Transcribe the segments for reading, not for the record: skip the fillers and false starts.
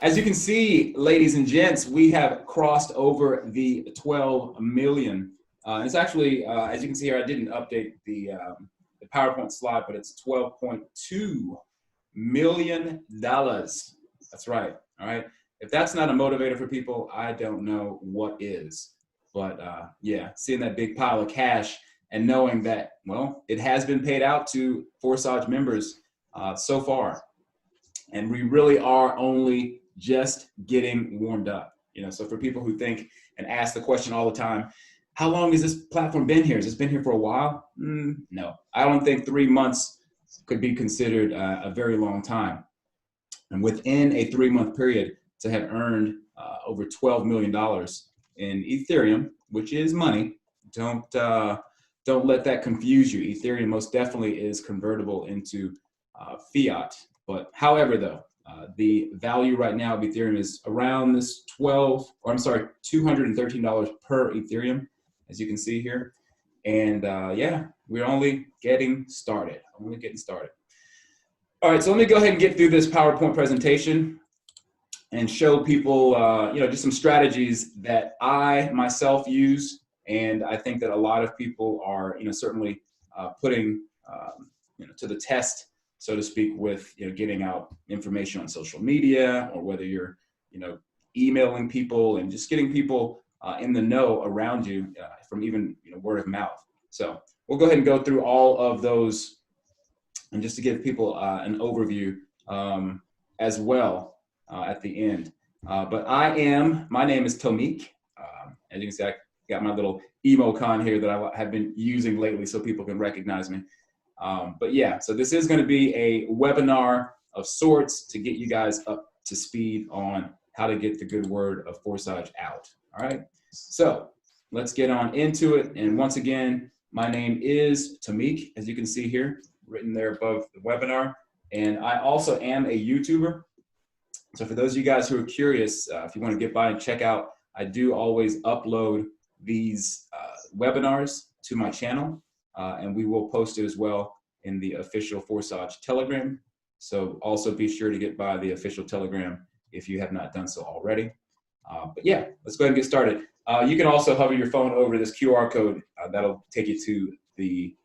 as you can see, ladies and gents, we have crossed over the 12 million. It's actually, as you can see here, I didn't update the PowerPoint slide, but it's $12.2 million. That's right. All right. If that's not a motivator for people, I don't know what is. But yeah, seeing that big pile of cash and knowing that, well, it has been paid out to Forsage members so far. And we really are only just getting warmed up. You know, so for people who think and ask the question all the time, how long has this platform been here? Has this been here for a while? No, I don't think 3 months could be considered a very long time. And within a 3-month period, to have earned over $12 million in Ethereum, which is money, don't let that confuse you. Ethereum most definitely is convertible into fiat. But however, though, the value right now of Ethereum is around this $213 per Ethereum, as you can see here. And yeah, we're only getting started. All right, so let me go ahead and get through this PowerPoint presentation and show people, just some strategies that I myself use, and I think that a lot of people are, certainly putting, to the test, so to speak, with getting out information on social media, or whether you're, emailing people and just getting people in the know around you from even word of mouth. So we'll go ahead and go through all of those, and just to give people an overview as well at the end. But my name is Tomik. As you can see, I got my little emocon here that I have been using lately so people can recognize me. But yeah, so this is going to be a webinar of sorts to get you guys up to speed on how to get the good word of Forsage out. All right, so let's get on into it. And once again, my name is Tomik, as you can see here, written there above the webinar. And I also am a YouTuber. So for those of you guys who are curious, if you want to get by and check out, I do always upload these webinars to my channel, and we will post it as well in the official Forsage Telegram. So also be sure to get by the official Telegram if you have not done so already. But yeah, let's go ahead and get started. You can also hover your phone over this QR code. That'll take you to the,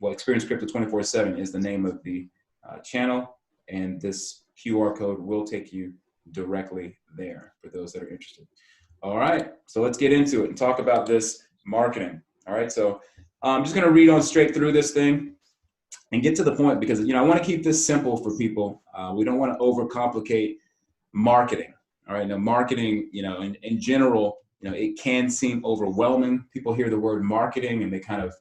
Experience Crypto 24/7 is the name of the channel. And this QR code will take you directly there for those that are interested. All right, so let's get into it and talk about this marketing. All right, so I'm just gonna read on straight through this thing and get to the point, because I wanna keep this simple for people. We don't wanna overcomplicate marketing. All right, now marketing, in general, it can seem overwhelming. People hear the word marketing and they kind of,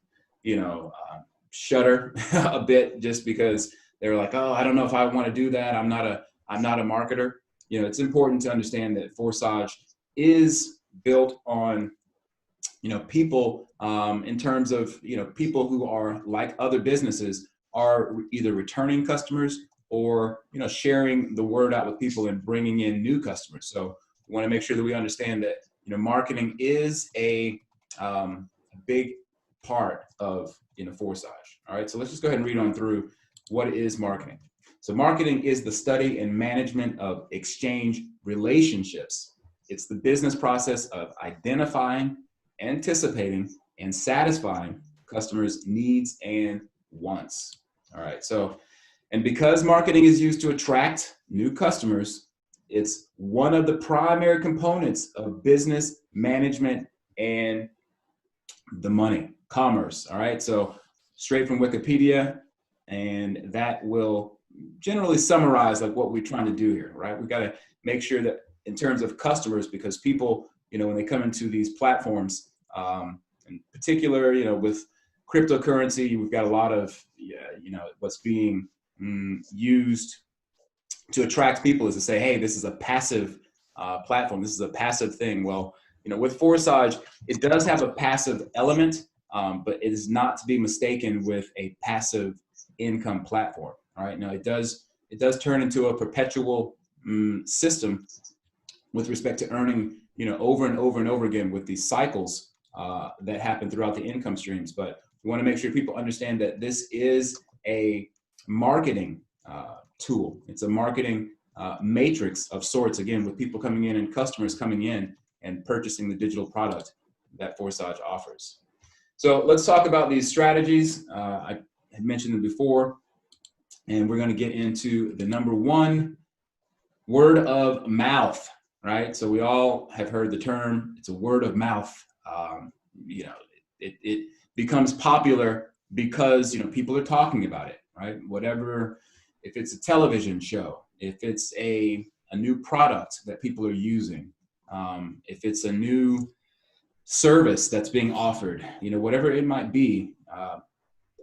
shudder a bit, just because they're like, oh, I don't know if I want to do that. I'm not a marketer. It's important to understand that Forsage is built on, people in terms of, people who are like other businesses are either returning customers or, sharing the word out with people and bringing in new customers. So we want to make sure that we understand that, marketing is a big part of, Forsage. All right, so let's just go ahead and read on through what is marketing. So marketing is the study and management of exchange relationships. It's the business process of identifying, anticipating, and satisfying customers' needs and wants. All right, so, and because marketing is used to attract new customers, it's one of the primary components of business management and the money, commerce. All right, so straight from Wikipedia, and that will generally summarize like what we're trying to do here, right? We've got to make sure that in terms of customers, because people, when they come into these platforms, in particular, with cryptocurrency, we've got a lot of, what's being used to attract people is to say, hey, this is a passive platform. This is a passive thing. Well, with Forsage, it does have a passive element, but it is not to be mistaken with a passive income platform. All right. Now it does turn into a perpetual system with respect to earning, over and over and over again with these cycles that happen throughout the income streams. But we want to make sure people understand that this is a marketing tool. It's a marketing matrix of sorts, again, with people coming in and customers coming in and purchasing the digital product that Forsage offers. So let's talk about these strategies. I had mentioned them before, and we're going to get into the number one, word of mouth, right? So we all have heard the term, it's a word of mouth. It becomes popular because, people are talking about it, right? Whatever, if it's a television show, if it's a new product that people are using, if it's a new service that's being offered, whatever it might be,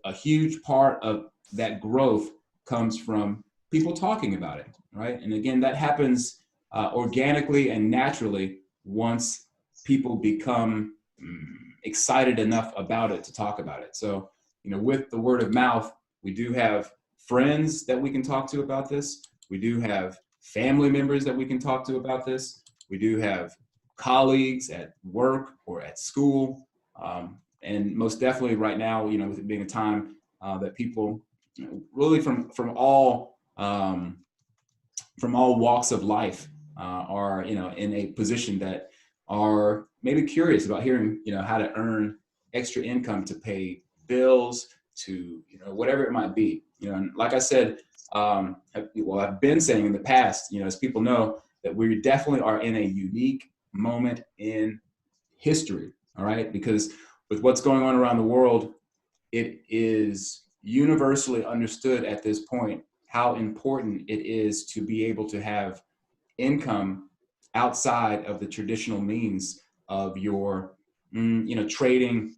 a huge part of that growth comes from people talking about it, right? And again, that happens organically and naturally once people become excited enough about it to talk about it. So, with the word of mouth, we do have friends that we can talk to about this. We do have family members that we can talk to about this. We do have colleagues at work or at school. And most definitely right now, with it being a time that people really from all walks of life are, in a position that are maybe curious about hearing, how to earn extra income to pay bills, to, whatever it might be. And like I said, I've been saying in the past, as people know, that we definitely are in a unique moment in history, all right? Because with what's going on around the world, it is universally understood at this point how important it is to be able to have income outside of the traditional means of your, trading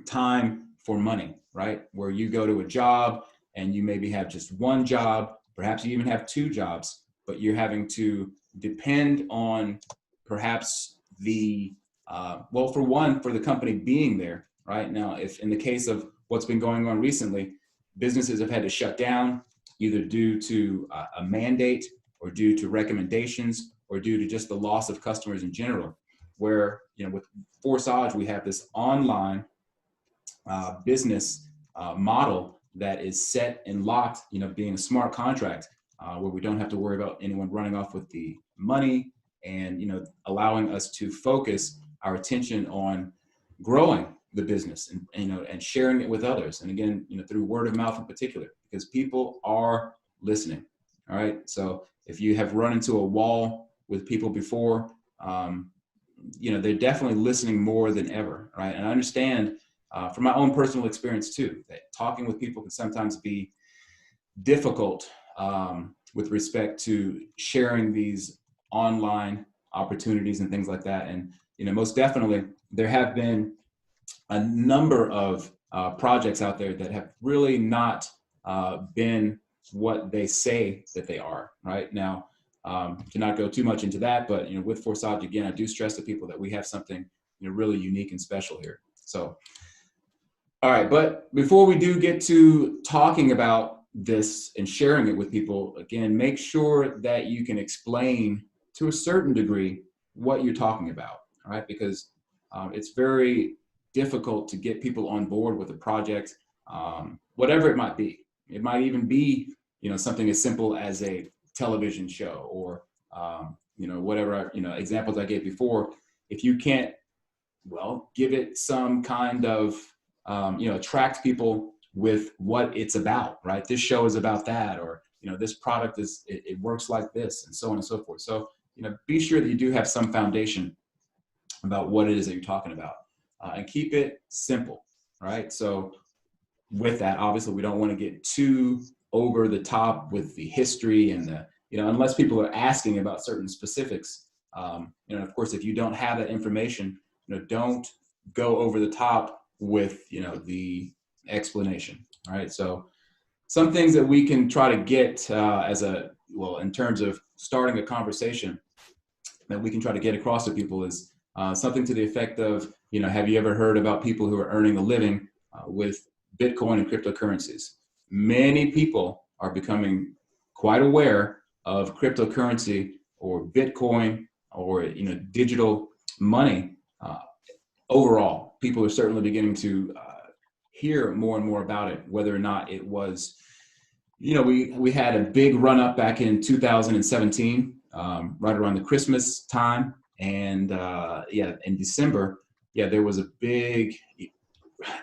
time for money, right? Where you go to a job and you maybe have just one job, perhaps you even have two jobs, but you're having to depend on perhaps the, for the company being there, right? Now, if in the case of what's been going on recently, businesses have had to shut down either due to a mandate or due to recommendations or due to just the loss of customers in general, where, with Forsage, we have this online business model that is set and locked, being a smart contract where we don't have to worry about anyone running off with the money and, allowing us to focus our attention on growing the business and sharing it with others. And again, through word of mouth in particular, because people are listening. All right. So if you have run into a wall with people before, they're definitely listening more than ever. Right. And I understand from my own personal experience too, that talking with people can sometimes be difficult with respect to sharing these online opportunities and things like that. And, most definitely there have been a number of projects out there that have really not been what they say that they are right now. To not go too much into that, but with Forsage, again, I do stress to people that we have something really unique and special here. So, all right, but before we do get to talking about this and sharing it with people, again, make sure that you can explain to a certain degree what you're talking about, all right? Because it's very difficult to get people on board with a project, whatever it might be. It might even be, something as simple as a television show or, whatever, examples I gave before. If you can't, give it some kind of, attract people with what it's about, right? This show is about that, or, this product it works like this, and so on and so forth. So, be sure that you do have some foundation about what it is that you're talking about, and keep it simple, right? So with that, obviously we don't want to get too over the top with the history and the, unless people are asking about certain specifics, of course, if you don't have that information, don't go over the top with, the explanation. All right. So some things that we can try to get in terms of starting a conversation that we can try to get across to people is something to the effect of, have you ever heard about people who are earning a living with Bitcoin and cryptocurrencies? Many people are becoming quite aware of cryptocurrency or Bitcoin or, digital money. Overall, people are certainly beginning to hear more and more about it, whether or not it was, we had a big run up back in 2017, right around the Christmas time, and yeah, in December, yeah, there was a big,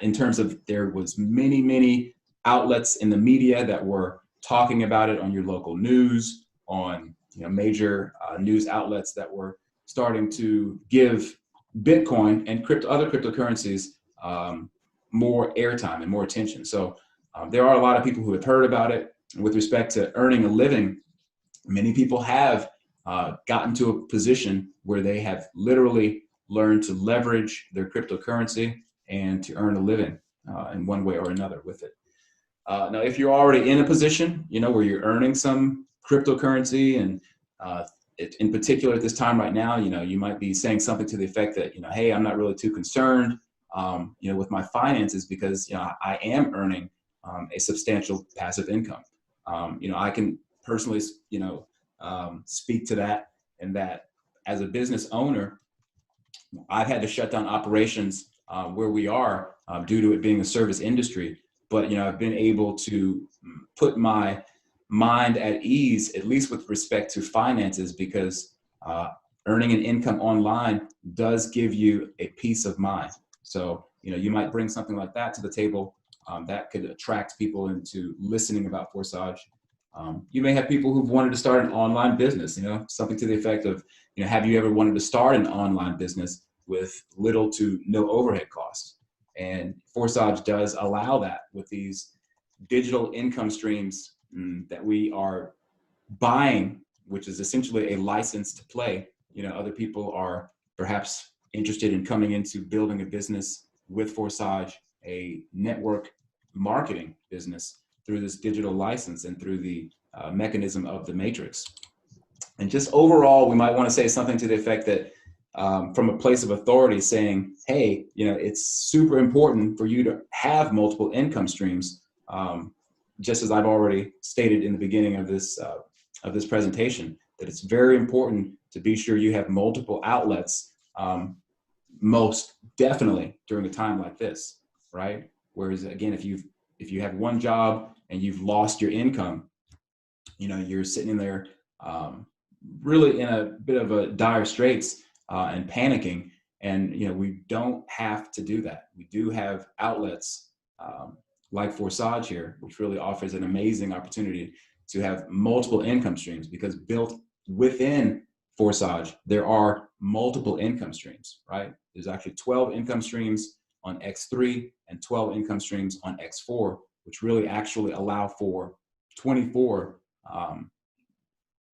in terms of there was many outlets in the media that were talking about it on your local news, on major news outlets that were starting to give Bitcoin and other cryptocurrencies um, more airtime and more attention. So there are a lot of people who have heard about it. With respect to earning a living, many people have gotten to a position where they have literally learned to leverage their cryptocurrency and to earn a living in one way or another with it. Now, if you're already in a position, where you're earning some cryptocurrency, and in particular at this time right now, you might be saying something to the effect that, hey, I'm not really too concerned, with my finances because, I am earning a substantial passive income. I can personally, speak to that, and that as a business owner, I've had to shut down operations where we are due to it being a service industry. But I've been able to put my mind at ease, at least with respect to finances, because earning an income online does give you a peace of mind. So you might bring something like that to the table that could attract people into listening about Forsage. You may have people who've wanted to start an online business, something to the effect of, have you ever wanted to start an online business with little to no overhead costs? And Forsage does allow that with these digital income streams that we are buying, which is essentially a license to play. Other people are perhaps interested in coming into building a business with Forsage, a network marketing business through this digital license and through the mechanism of the matrix. And just overall, we might want to say something to the effect that from a place of authority saying, hey, it's super important for you to have multiple income streams. Just as I've already stated in the beginning of this presentation, that it's very important to be sure you have multiple outlets, most definitely during a time like this, right? Whereas again, if you have one job and you've lost your income, you're sitting in there really in a bit of a dire straits and panicking. And we don't have to do that. We do have outlets like Forsage here, which really offers an amazing opportunity to have multiple income streams, because built within Forsage, there are multiple income streams, right? There's actually 12 income streams on X3 and 12 income streams on X4, which really actually allow for 24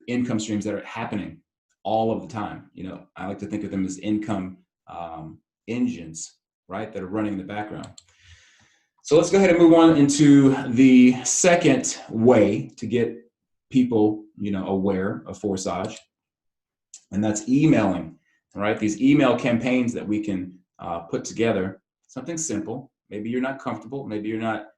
income streams that are happening all of the time. I like to think of them as income engines, right, that are running in the background. So let's go ahead and move on into the second way to get people, aware of Forsage, and that's emailing. All right, these email campaigns that we can put together, something simple. Maybe you're not comfortable. Maybe you're not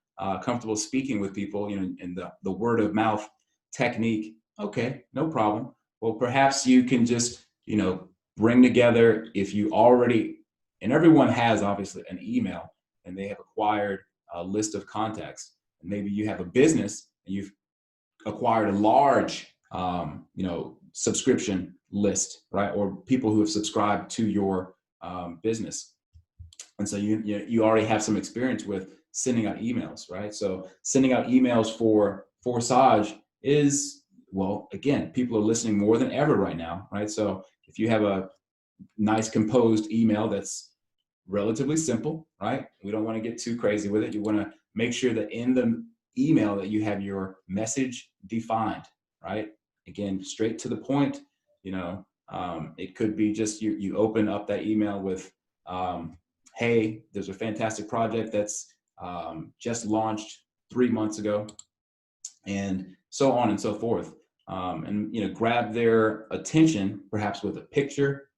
comfortable speaking with people, in the word of mouth technique. Okay, no problem. Well, perhaps you can just, bring together, if you already, and everyone has obviously an email and they have acquired a list of contacts. And maybe you have a business and you've acquired a large, subscription list, right? Or people who have subscribed to your business. And so you already have some experience with sending out emails, right? So sending out emails for Forsage is, well, again, people are listening more than ever right now, right? So if you have a nice composed email that's relatively simple, right? We don't want to get too crazy with it. You want to make sure that in the email that you have your message defined, right? Again, straight to the point. It could be just you open up that email with, hey, there's a fantastic project that's just launched 3 months ago, and so on and so forth. And grab their attention, perhaps with a picture,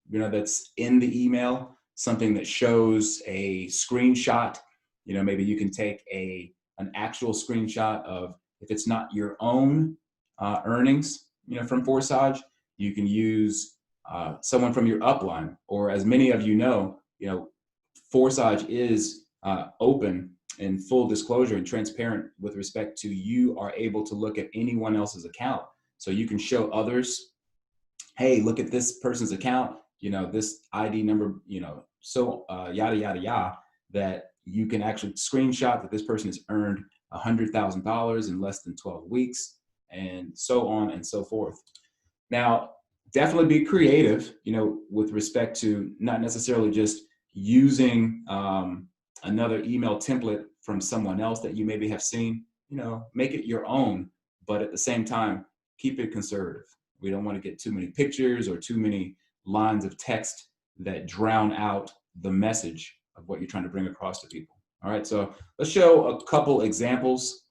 that's in the email, something that shows a screenshot. Maybe you can take an actual screenshot of, if it's not your own earnings, from Forsage, you can use someone from your upline, or as many of Forsage is open in full disclosure and transparent with respect to, you are able to look at anyone else's account. So you can show others, hey, look at this person's account, this ID number, so yada, yada, yada, that you can actually screenshot that this person has earned $100,000 in less than 12 weeks, and so on and so forth. Now, definitely be creative, with respect to not necessarily just using another email template from someone else that you maybe have seen. Make it your own, but at the same time, keep it conservative. We don't want to get too many pictures or too many lines of text that drown out the message of what you're trying to bring across to people. All right, so let's show a couple examples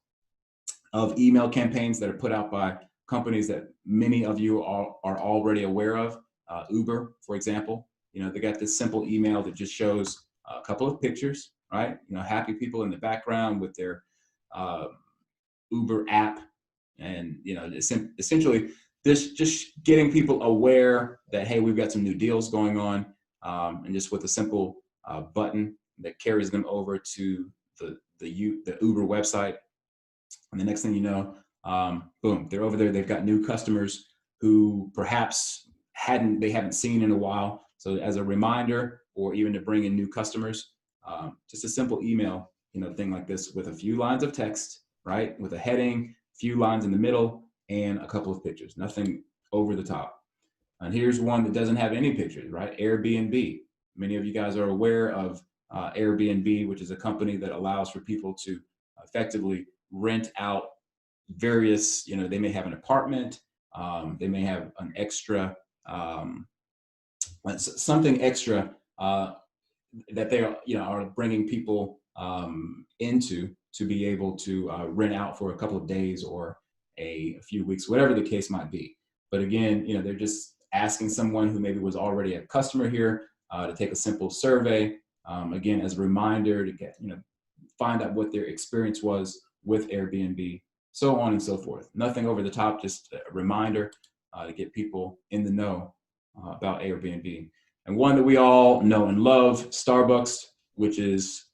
of email campaigns that are put out by companies that many of you are already aware of. Uber, for example, they got this simple email that just shows a couple of pictures, right? Happy people in the background with their Uber app, and essentially this just getting people aware that, hey, we've got some new deals going on, and just with a simple button that carries them over to the Uber website. And the next thing you know, boom, they're over there. They've got new customers who perhaps they haven't seen in a while. So as a reminder, or even to bring in new customers, just a simple email, thing like this with a few lines of text, right? With a heading, few lines in the middle, and a couple of pictures, nothing over the top. And here's one that doesn't have any pictures, right? Airbnb. Many of you guys are aware of Airbnb, which is a company that allows for people to effectively rent out various, they may have an apartment, they may have an extra, something extra that they are bringing people into to be able to rent out for a couple of days or a few weeks, whatever the case might be. But again, they're just asking someone who maybe was already a customer here to take a simple survey, again, as a reminder to get, find out what their experience was with Airbnb, so on and so forth. Nothing over the top, just a reminder to get people in the know about Airbnb. And one that we all know and love, Starbucks, which is,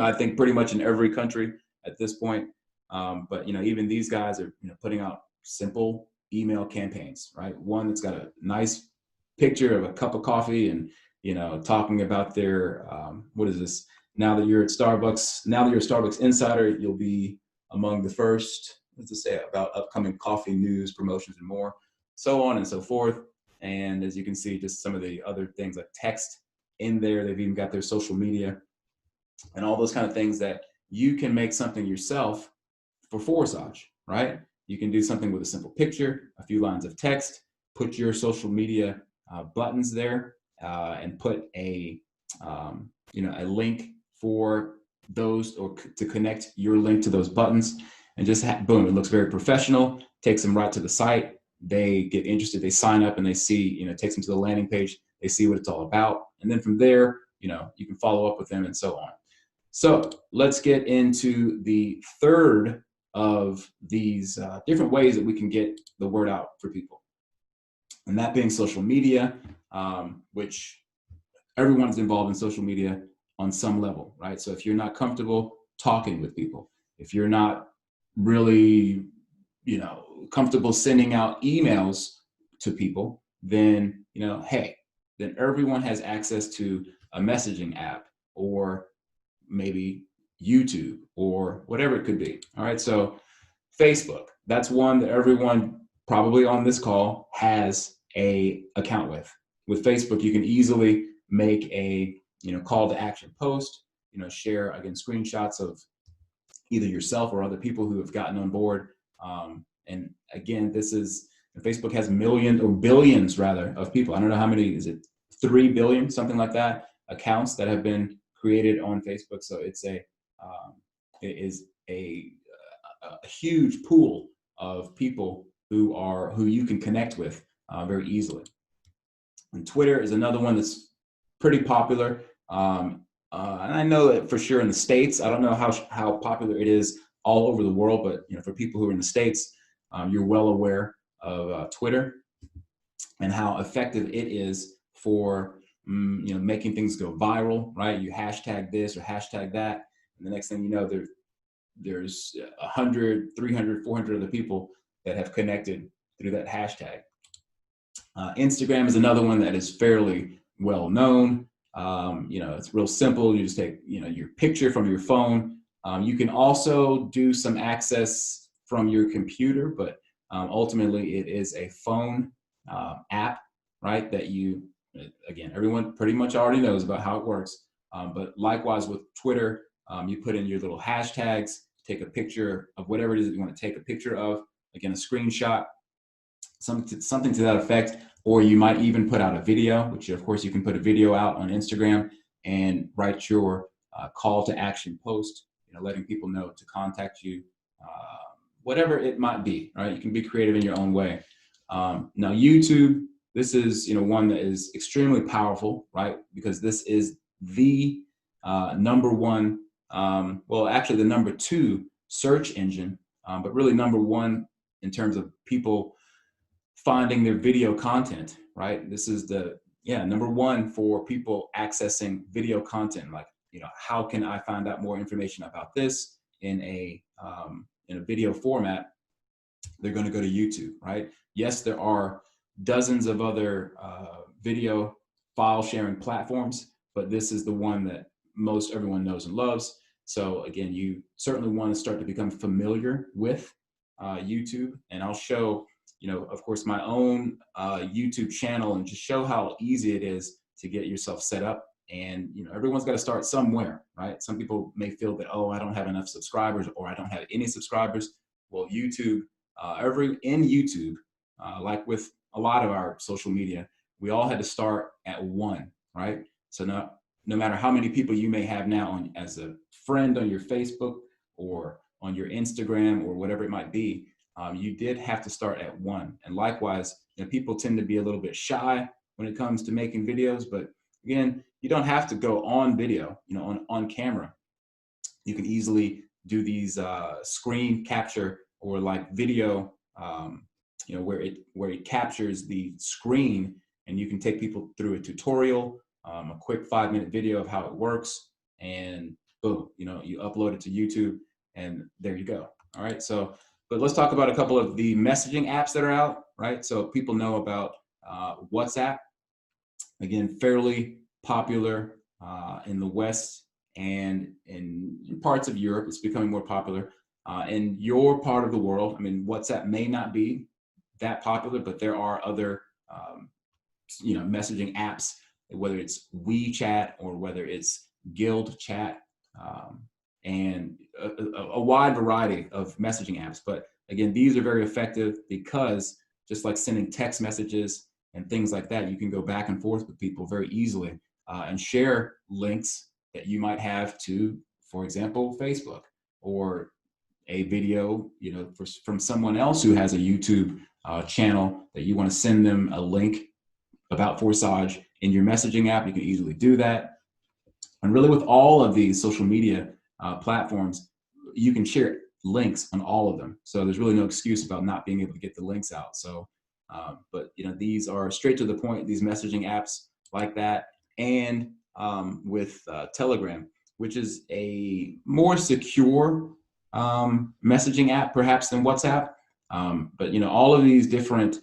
I think, pretty much in every country at this point. But even these guys are putting out simple email campaigns, right? One that's got a nice picture of a cup of coffee and talking about their what is this? Now that you're a Starbucks insider, you'll be among the first. What's it say about upcoming coffee news, promotions, and more, so on and so forth. And as you can see, just some of the other things like text in there. They've even got their social media and all those kind of things that you can make something yourself for Forsage, right? You can do something with a simple picture, a few lines of text, put your social media buttons there, and put a link for those, or to connect your link to those buttons, and just boom, it looks very professional, takes them right to the site. They get interested, they sign up, and they see, takes them to the landing page, they see what it's all about. And then from there, you can follow up with them and so on. So let's get into the third of these different ways that we can get the word out for people. And that being social media, which everyone's involved in social media on some level, right? So if you're not comfortable talking with people, if you're not really, comfortable sending out emails to people, then, hey, then everyone has access to a messaging app, or maybe YouTube, or whatever it could be. All right. So Facebook, that's one that everyone probably on this call has a account with. With Facebook, you can easily make a, call to action post, share, again, screenshots of either yourself or other people who have gotten on board. And again, Facebook has millions, or billions rather, of people. I don't know how many, is it 3 billion, something like that, accounts that have been created on Facebook. So it is a huge pool of people who you can connect with very easily. And Twitter is another one that's pretty popular. And I know that for sure in the States, I don't know how popular it is all over the world, but for people who are in the States, you're well aware of Twitter and how effective it is for making things go viral, right? You hashtag this or hashtag that, And the next thing you know, there's 100, 300, 400 other people that have connected through that hashtag. Instagram is another one that is fairly well known. It's real simple. You just take, your picture from your phone. You can also do some access from your computer, but ultimately it is a phone app, right? That again, everyone pretty much already knows about how it works. But likewise with Twitter, you put in your little hashtags, take a picture of whatever it is that you want to take a picture of. Again, a screenshot, something to that effect. Or you might even put out a video, which of course you can put a video out on Instagram and write your call to action post, letting people know to contact you, whatever it might be, right? You can be creative in your own way. Now YouTube, this is one that is extremely powerful, right? Because this is the number one, well, actually the number 2 search engine, but really number 1 in terms of people finding their video content, right? This is the number 1 for people accessing video content. Like, how can I find out more information about this in a video format? They're going to go to YouTube, right? Yes, there are dozens of other video file sharing platforms, but this is the one that most everyone knows and loves. So again, you certainly want to start to become familiar with YouTube, and I'll show of course, my own YouTube channel, and just show how easy it is to get yourself set up. And everyone's got to start somewhere, right? Some people may feel that, oh, I don't have enough subscribers, or I don't have any subscribers. Well, YouTube, in YouTube, like with a lot of our social media, we all had to start at 1, right? So no matter how many people you may have now as a friend on your Facebook or on your Instagram or whatever it might be, you did have to start at 1. And likewise, people tend to be a little bit shy when it comes to making videos. But again, you don't have to go on video, on camera. You can easily do these screen capture or like video, where it captures the screen, and you can take people through a tutorial, a quick 5-minute video of how it works, and boom, you upload it to YouTube, and there you go. All right, but let's talk about a couple of the messaging apps that are out, right? So people know about WhatsApp. Again, fairly popular in the West, and in parts of Europe, it's becoming more popular. In your part of the world, WhatsApp may not be that popular, but there are other, messaging apps, whether it's WeChat or whether it's Guild Chat, and a wide variety of messaging apps. But again, these are very effective because just like sending text messages and things like that, you can go back and forth with people very easily and share links that you might have to, for example, Facebook, or a video, from someone else who has a YouTube channel that you want to send them a link about Forsage in your messaging app. You can easily do that. And really with all of these social media platforms, you can share links on all of them. So there's really no excuse about not being able to get the links out. So, but these are straight to the point, these messaging apps like that. And with Telegram, which is a more secure messaging app perhaps than WhatsApp. But all of these different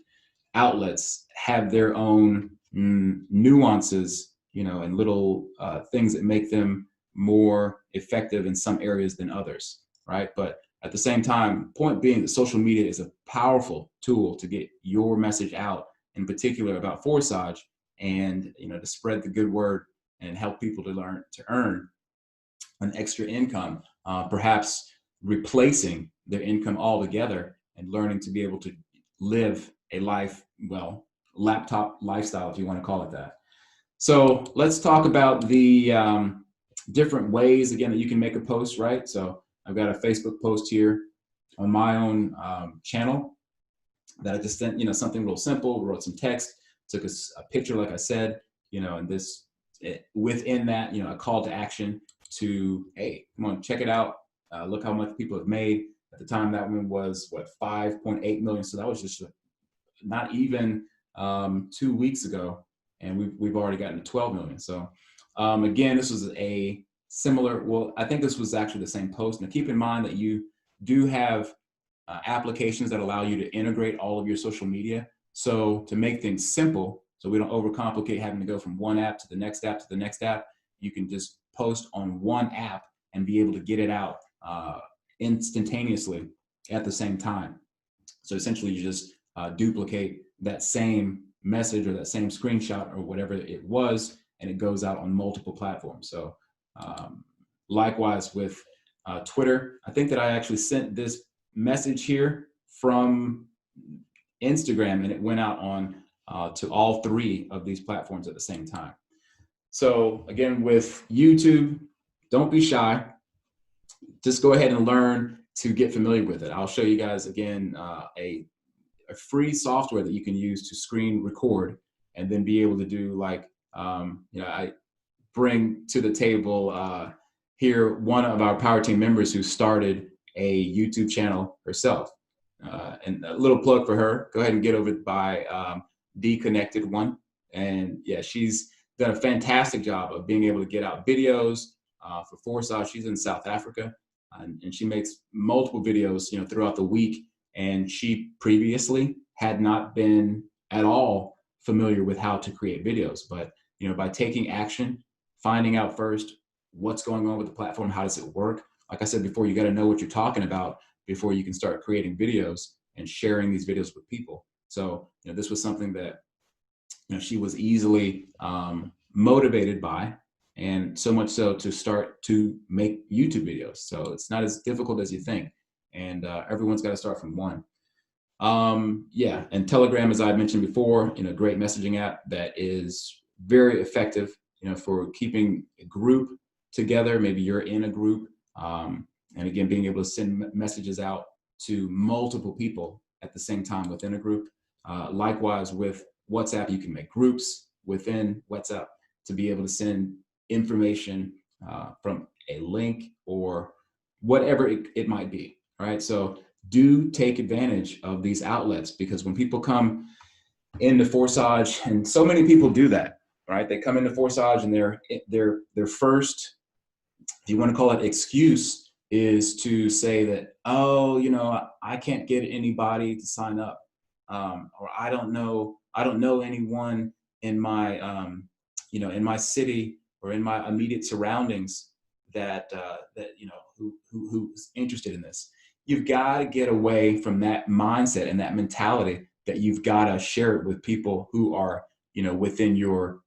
outlets have their own nuances, and little things that make them more effective in some areas than others, right? But at the same time, point being that social media is a powerful tool to get your message out, in particular about Forsage, and to spread the good word and help people to earn an extra income, perhaps replacing their income altogether, and learning to be able to live a life, laptop lifestyle, if you want to call it that. So let's talk about the different ways, again, that you can make a post, right? So I've got a Facebook post here on my own channel that I just sent, something real simple, wrote some text, took a picture, like I said, and within that, a call to action to, hey, come on, check it out. Look how much people have made. At the time, that one was, 5.8 million. So that was just not even 2 weeks ago. And we've already gotten to 12 million. So again, this was a similar. Well, I think this was actually the same post. Now keep in mind that you do have applications that allow you to integrate all of your social media. So to make things simple, so we don't overcomplicate having to go from one app to the next app to the next app, you can just post on one app and be able to get it out instantaneously at the same time. So essentially you just duplicate that same message or that same screenshot or whatever it was, and it goes out on multiple platforms. So likewise with Twitter, I think that I actually sent this message here from Instagram, and it went out on to all three of these platforms at the same time. So again, with YouTube, don't be shy. Just go ahead and learn to get familiar with it. I'll show you guys again a free software that you can use to screen record and then be able to do like, I bring to the table here one of our Power Team members who started a YouTube channel herself. And a little plug for her, go ahead and get over by Deconnected One. And yeah, she's done a fantastic job of being able to get out videos for Forsage. She's in South Africa, and she makes multiple videos, throughout the week. And she previously had not been at all familiar with how to create videos, but by taking action, finding out first what's going on with the platform, how does it work? Like I said before, you got to know what you're talking about before you can start creating videos and sharing these videos with people. So this was something that she was easily motivated by, and so much so to start to make YouTube videos. So it's not as difficult as you think, and everyone's got to start from one. Yeah, and Telegram, as I mentioned before, great messaging app that is very effective, for keeping a group together. Maybe you're in a group, and again, being able to send messages out to multiple people at the same time within a group. Likewise with WhatsApp, you can make groups within WhatsApp to be able to send information from a link or whatever it might be, right? So do take advantage of these outlets, because when people come into Forsage, and so many people do that, right? They come into Forsage and their first, if you want to call it excuse, is to say that, oh, I can't get anybody to sign up, or I don't know anyone in my in my city or in my immediate surroundings that who's interested in this. You've got to get away from that mindset and that mentality that you've got to share it with people who are within your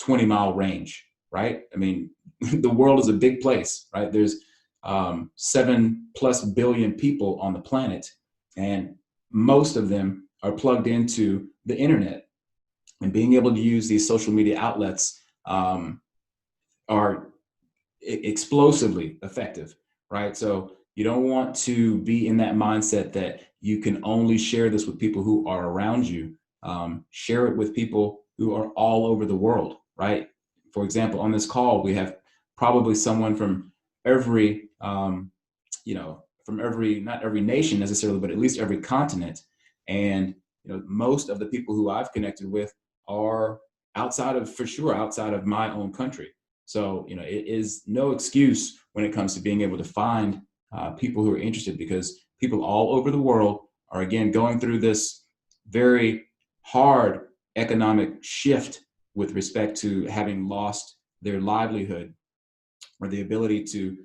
20-mile range, right? I mean, the world is a big place, right? There's 7+ billion people on the planet, and most of them are plugged into the internet. And being able to use these social media outlets are explosively effective, right? So you don't want to be in that mindset that you can only share this with people who are around you. Share it with people who are all over the world, right? For example, on this call, we have probably someone from every, from every, not every nation necessarily, but at least every continent. And, most of the people who I've connected with are outside of my own country. So, it is no excuse when it comes to being able to find people who are interested, because people all over the world are, again, going through this very hard economic shift with respect to having lost their livelihood or the ability to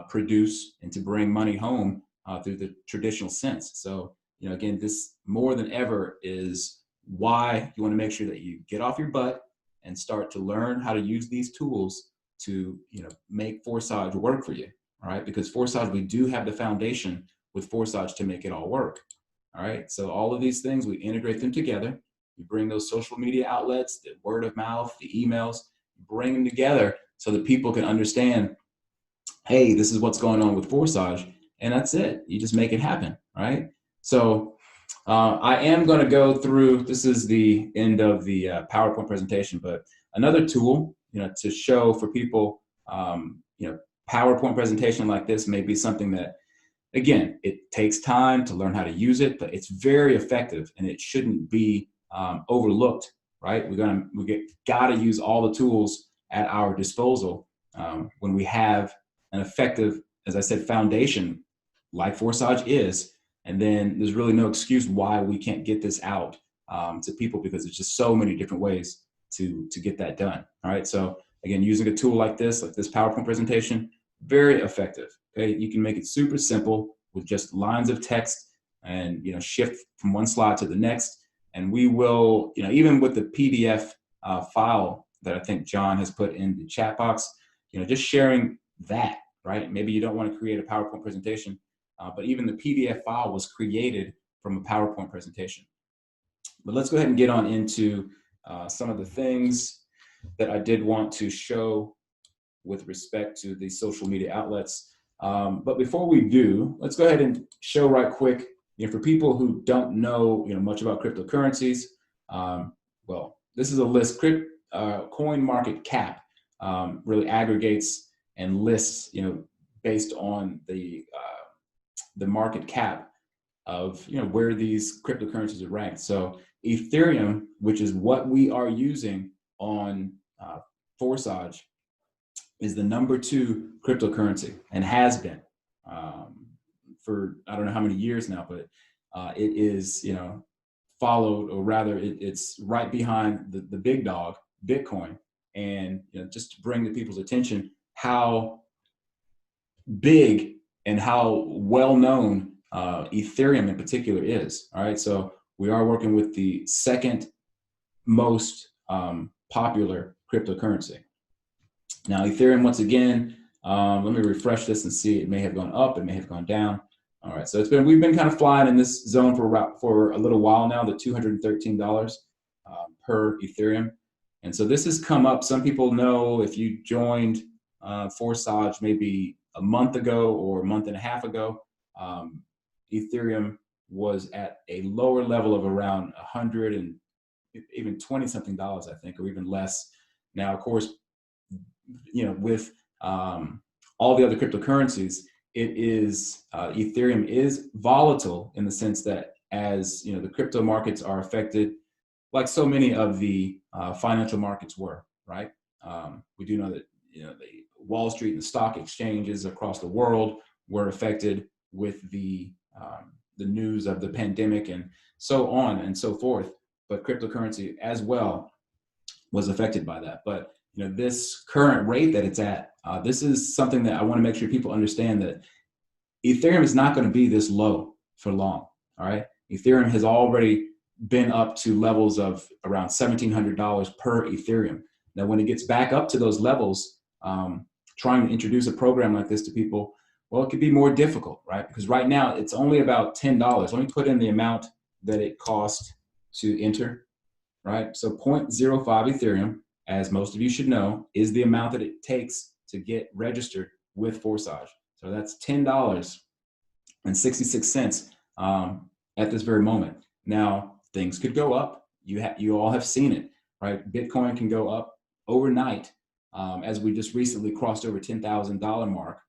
produce and to bring money home through the traditional sense. So, again, this more than ever is why you want to make sure that you get off your butt and start to learn how to use these tools to, make Forsage work for you. All right. Because Forsage, we do have the foundation with Forsage to make it all work. All right. So all of these things, we integrate them together. You bring those social media outlets, the word of mouth, the emails, bring them together so that people can understand, hey, this is what's going on with Forsage. And that's it. You just make it happen. Right. So I am going to go through, this is the end of the PowerPoint presentation, but another tool, to show for people, PowerPoint presentation like this may be something that, again, it takes time to learn how to use it, but it's very effective and it shouldn't be overlooked, right? We got to use all the tools at our disposal when we have an effective, as I said, foundation like Forsage is, and then there's really no excuse why we can't get this out to people, because there's just so many different ways to get that done. All right. So again, using a tool like this PowerPoint presentation, very effective. Okay. You can make it super simple with just lines of text and, shift from one slide to the next. And we will, even with the PDF file that I think John has put in the chat box, just sharing that, right? Maybe you don't want to create a PowerPoint presentation, but even the PDF file was created from a PowerPoint presentation. But let's go ahead and get on into some of the things that I did want to show with respect to the social media outlets. But before we do, let's go ahead and show right quick, for people who don't know, much about cryptocurrencies. Well, this is a list. Coin market cap really aggregates and lists, based on the market cap of where these cryptocurrencies are ranked. So Ethereum, which is what we are using on Forsage, is the #2 cryptocurrency and has been for I don't know how many years now, but it is followed, or rather it's right behind the big dog, Bitcoin. And just to bring to people's attention how big and how well known Ethereum in particular is. All right, so we are working with the second most popular cryptocurrency. Now Ethereum, once again, let me refresh this and see. It may have gone up, it may have gone down. All right, so we've been kind of flying in this zone for a little while now, the $213 per Ethereum. And so this has come up. Some people know, if you joined Forsage maybe a month ago or a month and a half ago, Ethereum was at a lower level of around 100 and even 20 something dollars, I think, or even less. Now, of course, with all the other cryptocurrencies, Ethereum is volatile in the sense that as the crypto markets are affected, like so many of the financial markets were, right? We do know that the Wall Street and the stock exchanges across the world were affected with the news of the pandemic and so on and so forth. But cryptocurrency as well was affected by that. But this current rate that it's at, this is something that I want to make sure people understand, that Ethereum is not going to be this low for long. All right, Ethereum has already been up to levels of around $1,700 per Ethereum. Now, when it gets back up to those levels, trying to introduce a program like this to people, well, it could be more difficult, right? Because right now it's only about $10. Let me put in the amount that it cost to enter, right? So 0.05 Ethereum, as most of you should know, is the amount that it takes to get registered with Forsage. So that's $10.66 at this very moment. Now, things could go up. You all have seen it, right? Bitcoin can go up overnight, as we just recently crossed over $10,000 mark,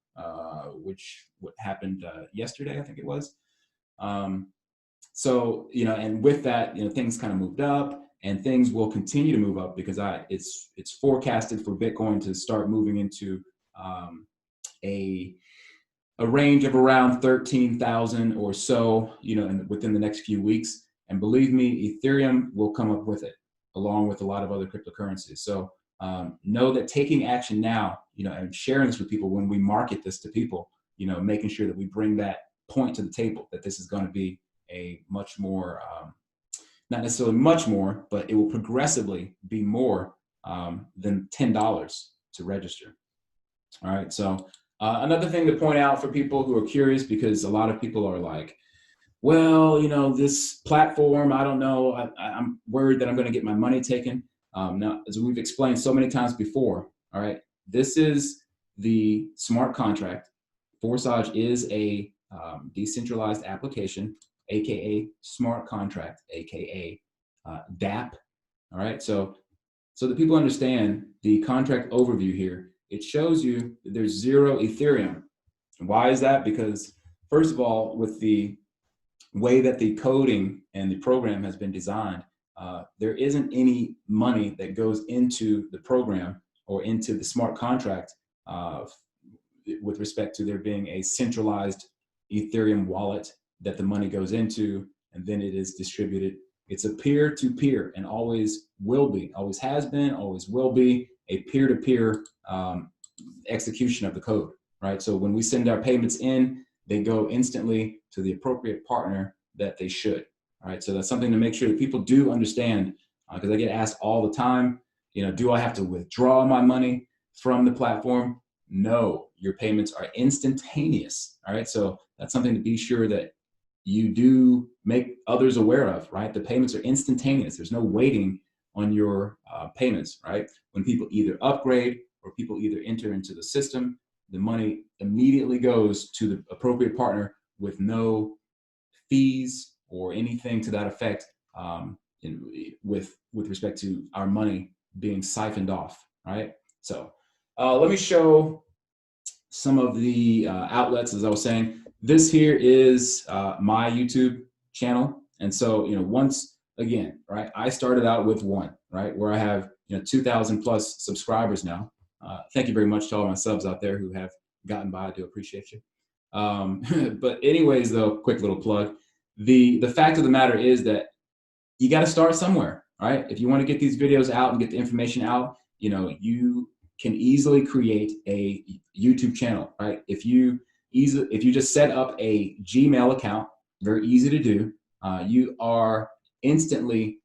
which happened yesterday, I think it was. So, and with that, things kind of moved up, and things will continue to move up because it's forecasted for Bitcoin to start moving into a range of around 13,000 or so, within the next few weeks. And believe me, Ethereum will come up with it, along with a lot of other cryptocurrencies. So know that taking action now, and sharing this with people when we market this to people, making sure that we bring that point to the table, that this is going to be a much more, not necessarily much more, but it will progressively be more than $10 to register. All right, so another thing to point out for people who are curious, because a lot of people are like, well, this platform, I don't know, I'm worried that I'm going to get my money taken. Now, as we've explained so many times before, all right, this is the smart contract. Forsage is a decentralized application, aka smart contract, aka DApp. All right, so that people understand the contract overview here, it shows you that there's 0 Ethereum. And why is that? Because first of all, with the way that the coding and the program has been designed, there isn't any money that goes into the program or into the smart contract with respect to there being a centralized Ethereum wallet that the money goes into, and then it is distributed. It's a peer-to-peer and always will be, always has been, always will be a peer-to-peer execution of the code, right? So when we send our payments in, they go instantly to the appropriate partner that they should, all right? So that's something to make sure that people do understand, because I get asked all the time, do I have to withdraw my money from the platform? No, your payments are instantaneous, all right? So that's something to be sure that you do make others aware of, right? The payments are instantaneous. There's no waiting on your payments, right? When people either upgrade or people either enter into the system, the money immediately goes to the appropriate partner with no fees or anything to that effect, with respect to our money being siphoned off, right? So let me show some of the outlets. As I was saying, this here is my YouTube channel. And so, once again, right, I started out with one, right, where I have 2,000 plus subscribers now. Thank you very much to all my subs out there who have gotten by. I do appreciate you. But anyways, though, quick little plug. The fact of the matter is that you got to start somewhere, right? If you want to get these videos out and get the information out, you can easily create a YouTube channel, right? If you just set up a Gmail account, very easy to do, you are instantly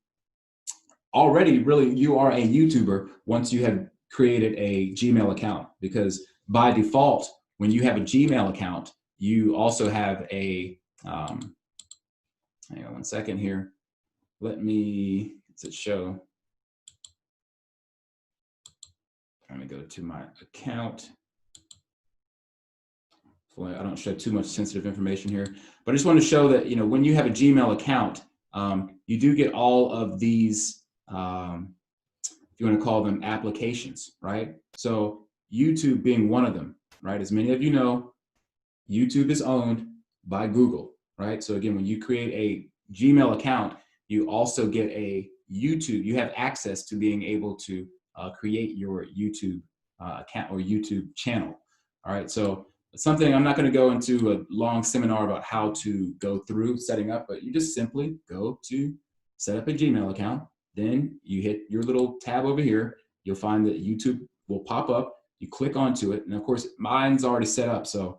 already you are a YouTuber once you have created a Gmail account, because by default, when you have a Gmail account, you also have a, hang on one second here. Let me show. Let me go to my account. So I don't show too much sensitive information here, but I just want to show that, when you have a Gmail account, you do get all of these, if you want to call them applications, right? So YouTube being one of them, right? As many of you know, YouTube is owned by Google, right? So again, when you create a Gmail account, you also get a YouTube, you have access to being able to create your YouTube account or YouTube channel. All right, so it's something I'm not going to go into a long seminar about how to go through setting up, but you just simply go to set up a Gmail account. Then you hit your little tab over here. You'll find that YouTube will pop up. You click onto it. And of course, mine's already set up, so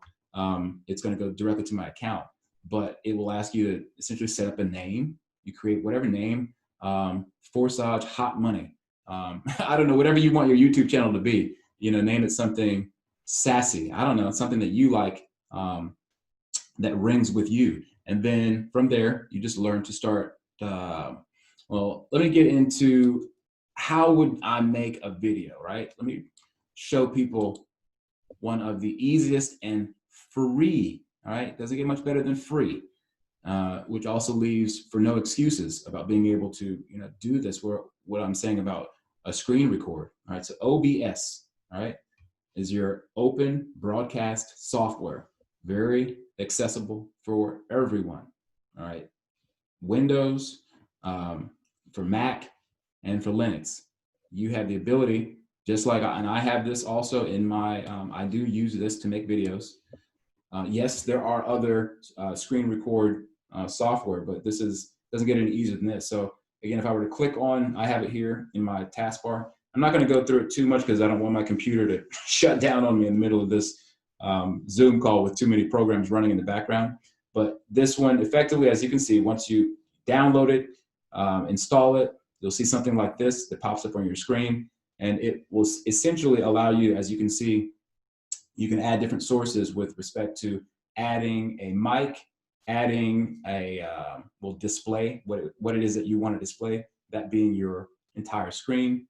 it's going to go directly to my account. But it will ask you to essentially set up a name. You create whatever name, Forsage Hot Money. I don't know, whatever you want your YouTube channel to be. Name it something sassy. I don't know, something that you like, that rings with you. And then from there, you just learn to start. Well, let me get into how would I make a video, right? Let me show people one of the easiest and free, all right? Doesn't get much better than free, which also leaves for no excuses about being able to, do this. What I'm saying about a screen record, all right? So OBS, all right, is your open broadcast software, very accessible for everyone, all right? Windows, for Mac, and for Linux. You have the ability, just like, and I have this also in my, I do use this to make videos. Yes, there are other screen record software, but this doesn't get any easier than this. So again, if I were to click on, I have it here in my taskbar. I'm not going to go through it too much because I don't want my computer to shut down on me in the middle of this Zoom call with too many programs running in the background. But this one, effectively, as you can see, once you download it, install it, you'll see something like this that pops up on your screen. And it will essentially allow you, as you can see, you can add different sources with respect to adding a mic, adding a, will display what it is that you want to display, that being your entire screen.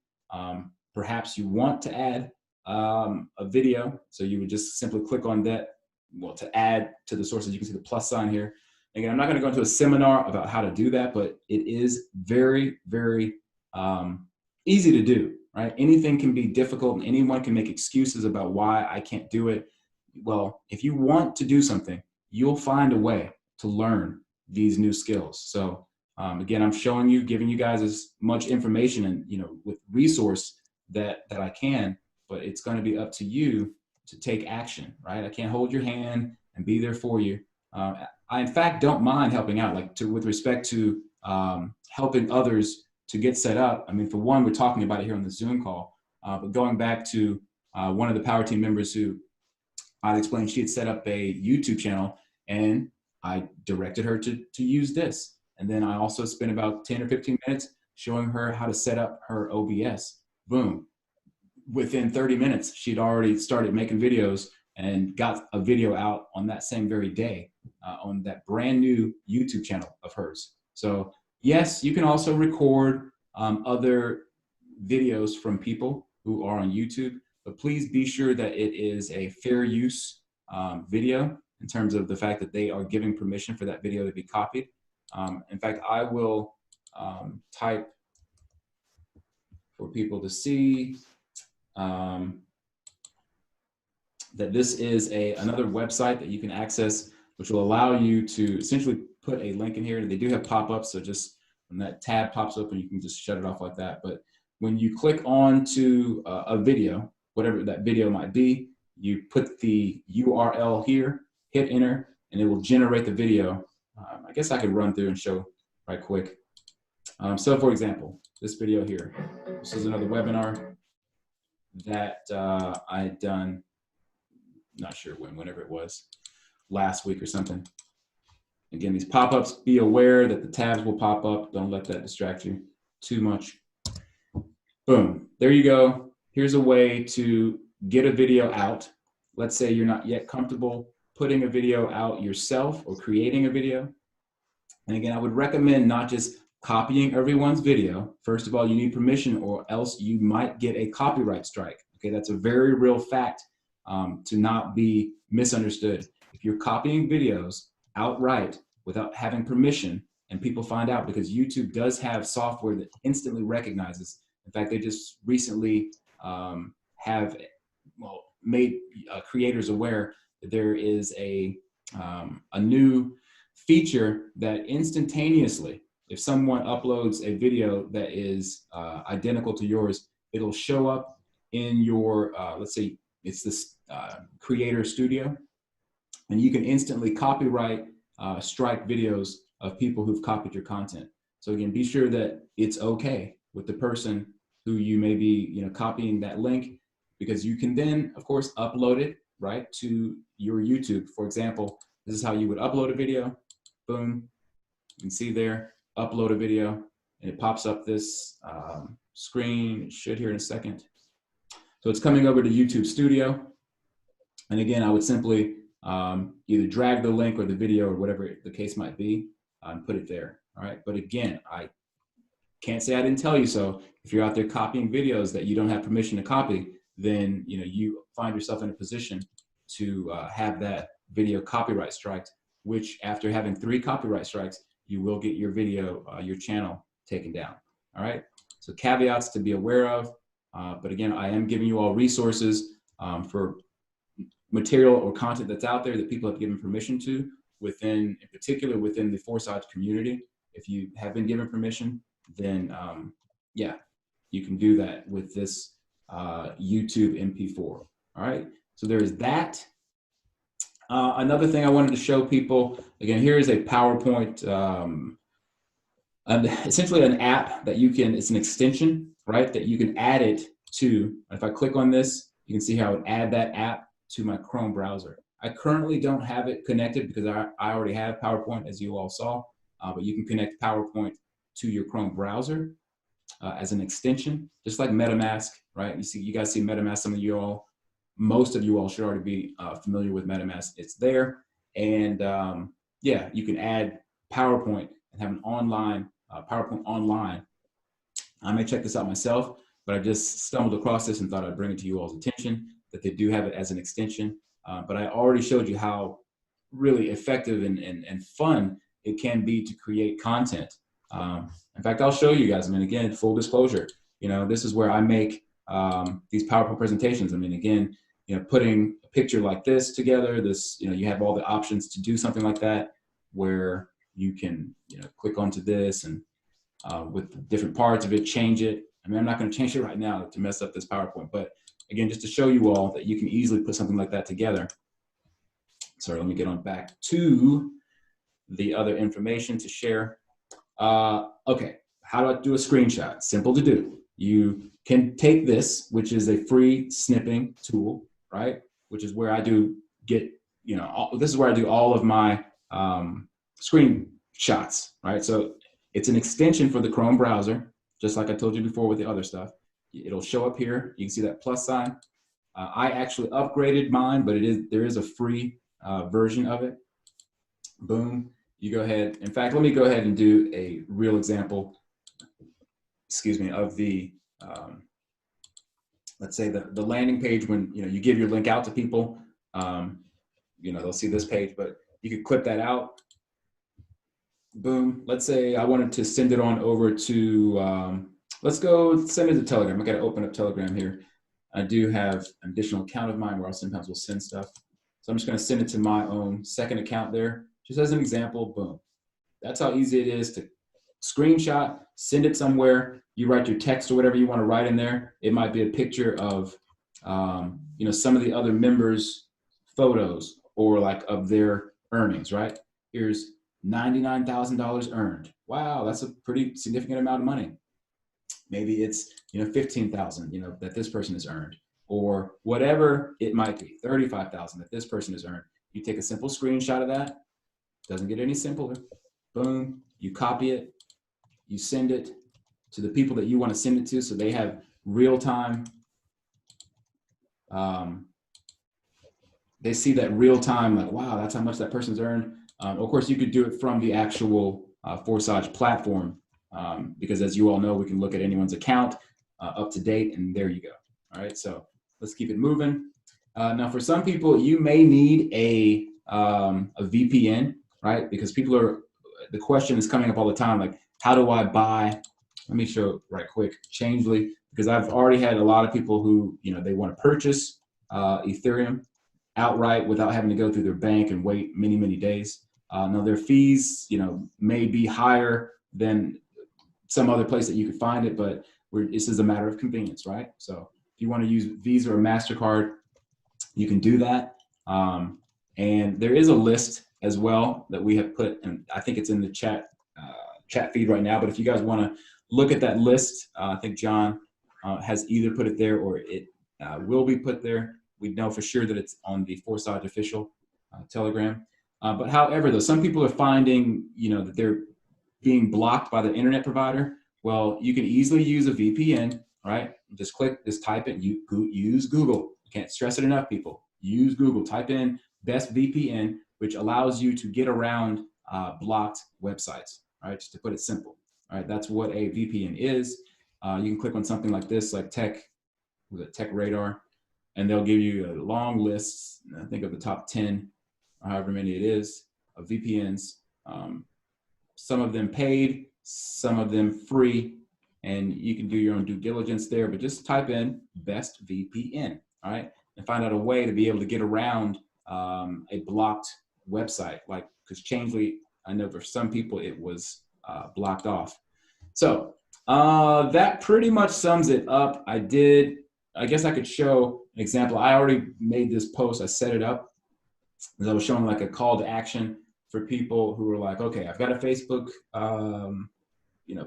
Perhaps you want to add a video, so you would just simply click on that, well, to add to the sources. You can see the plus sign here. Again, I'm not going to go into a seminar about how to do that, but it is very, very easy to do, right? Anything can be difficult and anyone can make excuses about why I can't do it. Well, if you want to do something, you'll find a way to learn these new skills. So again, I'm showing you, giving you guys as much information and, with resource that I can, but it's going to be up to you to take action, right? I can't hold your hand and be there for you. I, in fact, don't mind helping out, like with respect to helping others to get set up. I mean, for one, we're talking about it here on the Zoom call, but going back to one of the Power Team members who I explained, she had set up a YouTube channel, and I directed her to use this. And then I also spent about 10 or 15 minutes showing her how to set up her OBS. Boom. Within 30 minutes, she'd already started making videos and got a video out on that same very day on that brand new YouTube channel of hers. So yes, you can also record other videos from people who are on YouTube, but please be sure that it is a fair use video in terms of the fact that they are giving permission for that video to be copied. In fact, I will type for people to see that this is another website that you can access, which will allow you to essentially put a link in here. They do have pop-ups, so just when that tab pops open, you can just shut it off like that. But when you click on to a video, whatever that video might be, you put the URL here, hit enter, and it will generate the video. I guess I could run through and show right quick. So for example, this video here, this is another webinar that I had done, not sure whenever it was, last week or something. Again, these pop-ups, be aware that the tabs will pop up. Don't let that distract you too much. Boom, there you go. Here's a way to get a video out. Let's say you're not yet comfortable putting a video out yourself or creating a video. And again, I would recommend not just copying everyone's video. First of all, you need permission, or else you might get a copyright strike. Okay, that's a very real fact to not be misunderstood. If you're copying videos outright without having permission and people find out, because YouTube does have software that instantly recognizes. In fact, they just recently have made creators aware that there is a new feature that instantaneously, if someone uploads a video that is identical to yours, it'll show up in your, let's say it's this creator studio, and you can instantly copyright strike videos of people who've copied your content. So again, be sure that it's okay with the person who you may be, copying that link, because you can then, of course, upload it right to your YouTube. For example, this is how you would upload a video. Boom, you can see there, upload a video, and it pops up this screen. It should here in a second. So it's coming over to YouTube Studio. And again, I would simply either drag the link or the video or whatever the case might be and put it there. All right. But again, I can't say I didn't tell you so. If you're out there copying videos that you don't have permission to copy, then you find yourself in a position to have that video copyright striked, which after having 3 copyright strikes, you will get your video, your channel taken down. All right. So caveats to be aware of. But again, I am giving you all resources for material or content that's out there that people have given permission to in particular within the Forsage community. If you have been given permission, then yeah, you can do that with this YouTube MP4. All right. So there's that. Another thing I wanted to show people, again, here is a PowerPoint, essentially an app that you can, it's an extension, right, that you can add it to. If I click on this, you can see how I would add that app to my Chrome browser. I currently don't have it connected because I already have PowerPoint, as you all saw, but you can connect PowerPoint to your Chrome browser as an extension, just like MetaMask, right? You guys see MetaMask, most of you all should already be familiar with MetaMask. It's there. And yeah, you can add PowerPoint and have an online, PowerPoint online. I may check this out myself, but I just stumbled across this and thought I'd bring it to you all's attention that they do have it as an extension. But I already showed you how really effective and fun it can be to create content. In fact, I'll show you guys. I mean, again, full disclosure, this is where I make these PowerPoint presentations. I mean, again, putting a picture like this together, you have all the options to do something like that, where you can, click onto this and with different parts of it, change it. I mean, I'm not going to change it right now to mess up this PowerPoint, but again, just to show you all that you can easily put something like that together. Sorry, let me get on back to the other information to share. Okay, how do I do a screenshot? Simple to do. You can take this, which is a free snipping tool, right? Which is where I do get, this is where I do all of my screenshots, right? So it's an extension for the Chrome browser, just like I told you before with the other stuff. It'll show up here. You can see that plus sign. I actually upgraded mine, but there is a free version of it. Boom. You go ahead. In fact, let me go ahead and do a real example, of the, let's say the landing page when, you give your link out to people, they'll see this page, but you could clip that out. Boom. Let's say I wanted to send it on over to, let's go send it to Telegram. I got to open up Telegram here. I do have an additional account of mine where I sometimes will send stuff. So I'm just going to send it to my own second account there. Just as an example, boom. That's how easy it is to screenshot, send it somewhere. You write your text or whatever you want to write in there. It might be a picture of, some of the other members' photos or like of their earnings, right? Here's $99,000 earned. Wow, that's a pretty significant amount of money. Maybe it's, 15,000, that this person has earned, or whatever it might be, 35,000 that this person has earned. You take a simple screenshot of that. Doesn't get any simpler. Boom, you copy it, you send it to the people that you want to send it to so they have real time. They see that real time, like, wow, that's how much that person's earned. Of course, you could do it from the actual Forsage platform because as you all know, we can look at anyone's account up to date, and there you go. All right, so let's keep it moving. Now, for some people, you may need a VPN, right? Because the question is coming up all the time, like, how do I buy? Let me show right quick, Changely, because I've already had a lot of people who, they want to purchase Ethereum outright without having to go through their bank and wait many, many days. Now their fees, may be higher than some other place that you could find it, but this is a matter of convenience, right? So if you want to use Visa or MasterCard, you can do that. And there is a list as well that we have put, and I think it's in the chat feed right now, but if you guys want to look at that list, I think John has either put it there or it will be put there. We know for sure that it's on the Forsage official Telegram. But however, though, some people are finding, that they're being blocked by the internet provider. Well, you can easily use a VPN, right? Just type it, use Google. Can't stress it enough, people. Use Google, type in best VPN, which allows you to get around blocked websites, right? Just to put it simple, all right? That's what a VPN is. You can click on something like this, like Tech Radar, and they'll give you a long list, I think of the top 10, or however many it is, of VPNs. Some of them paid, some of them free, and you can do your own due diligence there, but just type in best VPN, all right? And find out a way to be able to get around a blocked website, like, because Changely, I know for some people it was blocked off. So that pretty much sums it up. I guess I could show an example. I already made this post, I set it up, because I was showing like a call to action for people who were like, okay, I've got a Facebook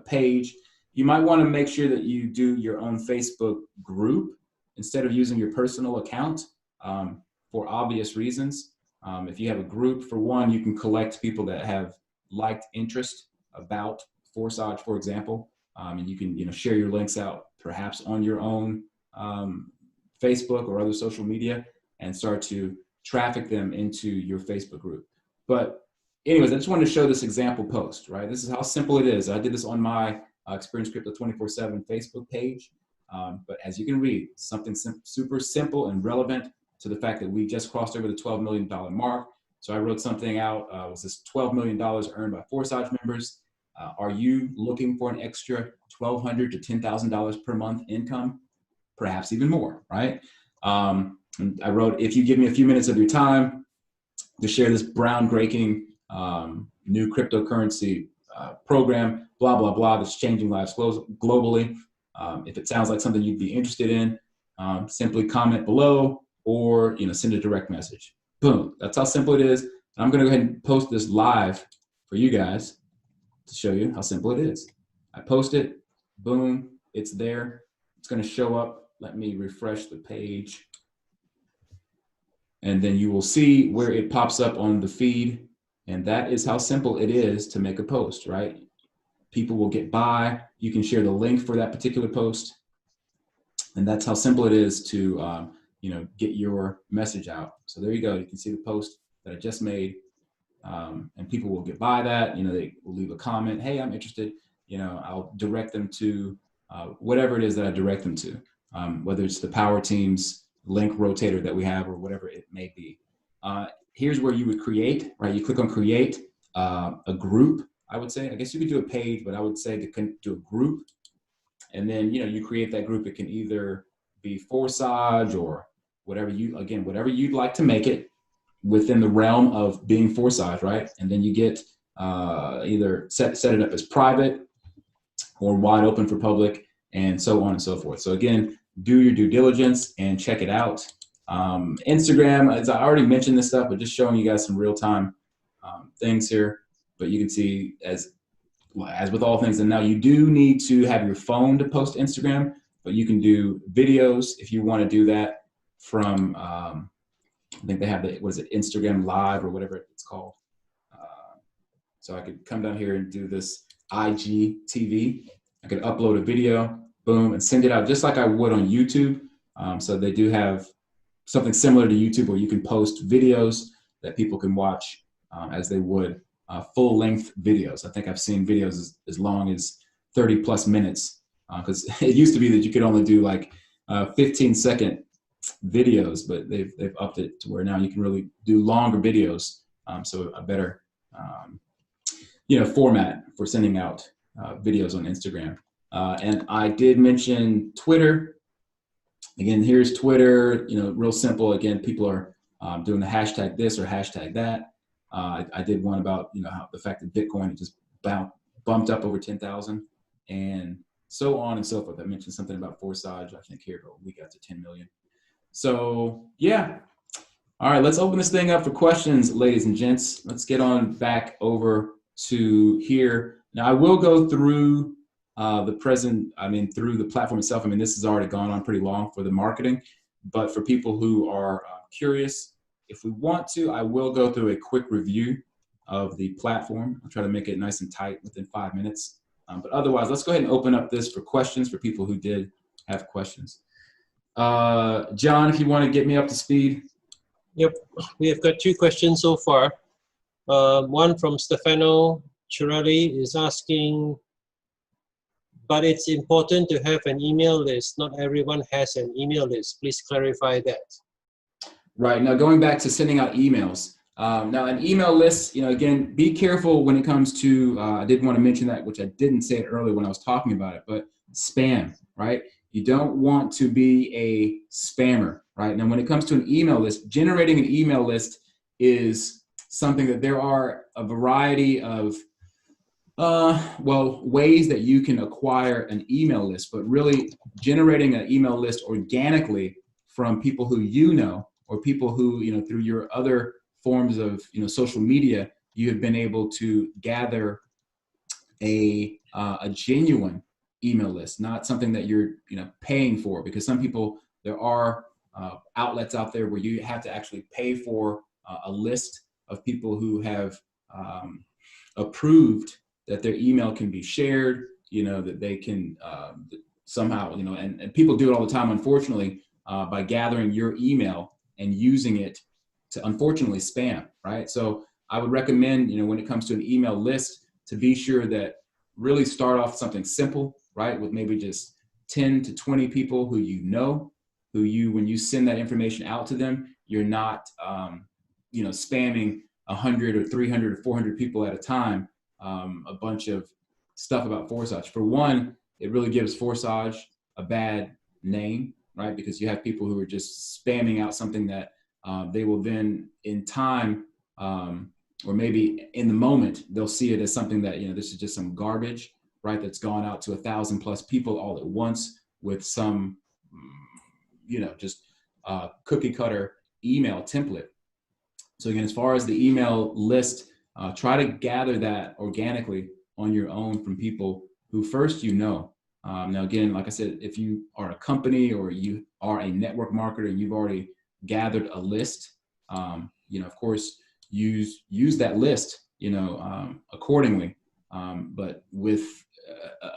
page. You might want to make sure that you do your own Facebook group instead of using your personal account for obvious reasons. If you have a group, for one, you can collect people that have liked interest about Forsage, for example, and you can share your links out perhaps on your own Facebook or other social media and start to traffic them into your Facebook group. But anyways, I just wanted to show this example post, right? This is how simple it is. I did this on my Experience Crypto 24/7 Facebook page. But as you can read, something super simple and relevant to the fact that we just crossed over the $12 million mark. So I wrote something out, was this $12 million earned by Forsage members? Are you looking for an extra $1,200 to $10,000 per month income? Perhaps even more, right? And I wrote, if you give me a few minutes of your time to share this groundbreaking new cryptocurrency program, blah, blah, blah, that's changing lives globally. If it sounds like something you'd be interested in, simply comment below or, send a direct message. Boom. That's how simple it is. I'm going to go ahead and post this live for you guys to show you how simple it is. I post it. Boom. It's there. It's going to show up. Let me refresh the page. And then you will see where it pops up on the feed. And that is how simple it is to make a post, right? People will get by. You can share the link for that particular post. And that's how simple it is to, get your message out. So there you go. You can see the post that I just made. And people will get by that. They will leave a comment. Hey, I'm interested. I'll direct them to whatever it is that I direct them to, whether it's the Power Teams link rotator that we have or whatever it may be. Here's where you would create, right? You click on create a group, I would say. I guess you could do a page, but I would say to do a group. And then, you create that group. It can either be Forsage or whatever you'd like to make it within the realm of being Forsage, right? And then you get either set it up as private or wide open for public and so on and so forth. So again, do your due diligence and check it out. Instagram, as I already mentioned this stuff, but just showing you guys some real-time things here. But you can see as with all things, and now you do need to have your phone to post Instagram, but you can do videos if you want to do that from, I think they have Instagram Live or whatever it's called. So I could come down here and do this IGTV. I could upload a video, boom, and send it out just like I would on YouTube. So they do have something similar to YouTube where you can post videos that people can watch as they would full-length videos. I think I've seen videos as long as 30 plus minutes because it used to be that you could only do like 15-second videos, but they've upped it to where now you can really do longer videos. So a better format for sending out videos on Instagram. And I did mention Twitter. Again, here's Twitter, real simple. Again, people are doing the hashtag this or hashtag that. I did one about, how the fact that Bitcoin just bumped up over 10,000 and so on and so forth. I mentioned something about Forsage, I think here a week after 10 million. So yeah. All right, let's open this thing up for questions, ladies and gents. Let's get on back over to here. Now I will go through through the platform itself. This has already gone on pretty long for the marketing, but for people who are curious, if we want to, I will go through a quick review of the platform. I'll try to make it nice and tight within 5 minutes. But otherwise, let's go ahead and open up this for questions for people who did have questions. John, if you want to get me up to speed. Yep, we have got 2 questions so far. One from Stefano Chirelli is asking, but it's important to have an email list. Not everyone has an email list. Please clarify that. Right, now going back to sending out emails. Now an email list, again, be careful when it comes to, I did want to mention that, which I didn't say it earlier when I was talking about it, but spam, right? You don't want to be a spammer, right? Now when it comes to an email list, generating an email list is something that there are a variety of ways that you can acquire an email list, but really generating an email list organically from people who or people who, through your other forms of, social media, you have been able to gather a genuine email list, not something that you're, paying for, because some people, there are outlets out there where you have to actually pay for a list of people who have approved that their email can be shared, that they can somehow, and people do it all the time, unfortunately, by gathering your email and using it to unfortunately spam, right? So I would recommend, when it comes to an email list, to be sure that really start off something simple, right? With maybe just 10 to 20 people who when you send that information out to them, you're not, spamming 100 or 300 or 400 people at a time, a bunch of stuff about Forsage. For one, it really gives Forsage a bad name, right? Because you have people who are just spamming out something that they will then in time, or maybe in the moment, they'll see it as something that, this is just some garbage, right? That's gone out to 1,000+ people all at once with some, just cookie cutter email template. So again, as far as the email list, try to gather that organically on your own from people who first now again, like I said, if you are a company or you are a network marketer and you've already gathered a list, of course, use that list, accordingly, but with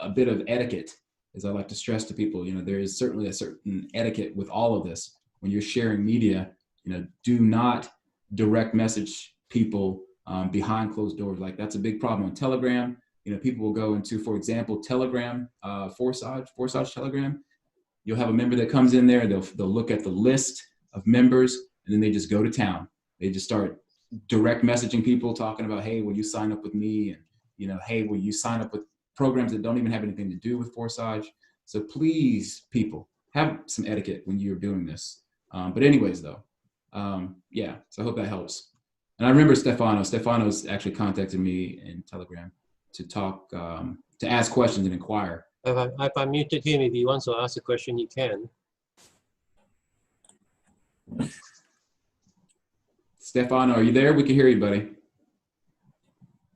a bit of etiquette, as I like to stress to people. There is certainly a certain etiquette with all of this. When you're sharing media, do not direct message people behind closed doors. Like, that's a big problem on Telegram. People will go into, for example, Telegram, Forsage Telegram. You'll have a member that comes in there, they'll look at the list of members, and then they just go to town. They just start direct messaging people, talking about, hey, will you sign up with me? And, hey, will you sign up with programs that don't even have anything to do with Forsage? So please, people, have some etiquette when you're doing this. But anyways, though, so I hope that helps. And I remember Stefano's actually contacted me in Telegram to talk, to ask questions and inquire. I've unmuted him. If he wants to ask a question, he can. Stefano, are you there? We can hear you, buddy.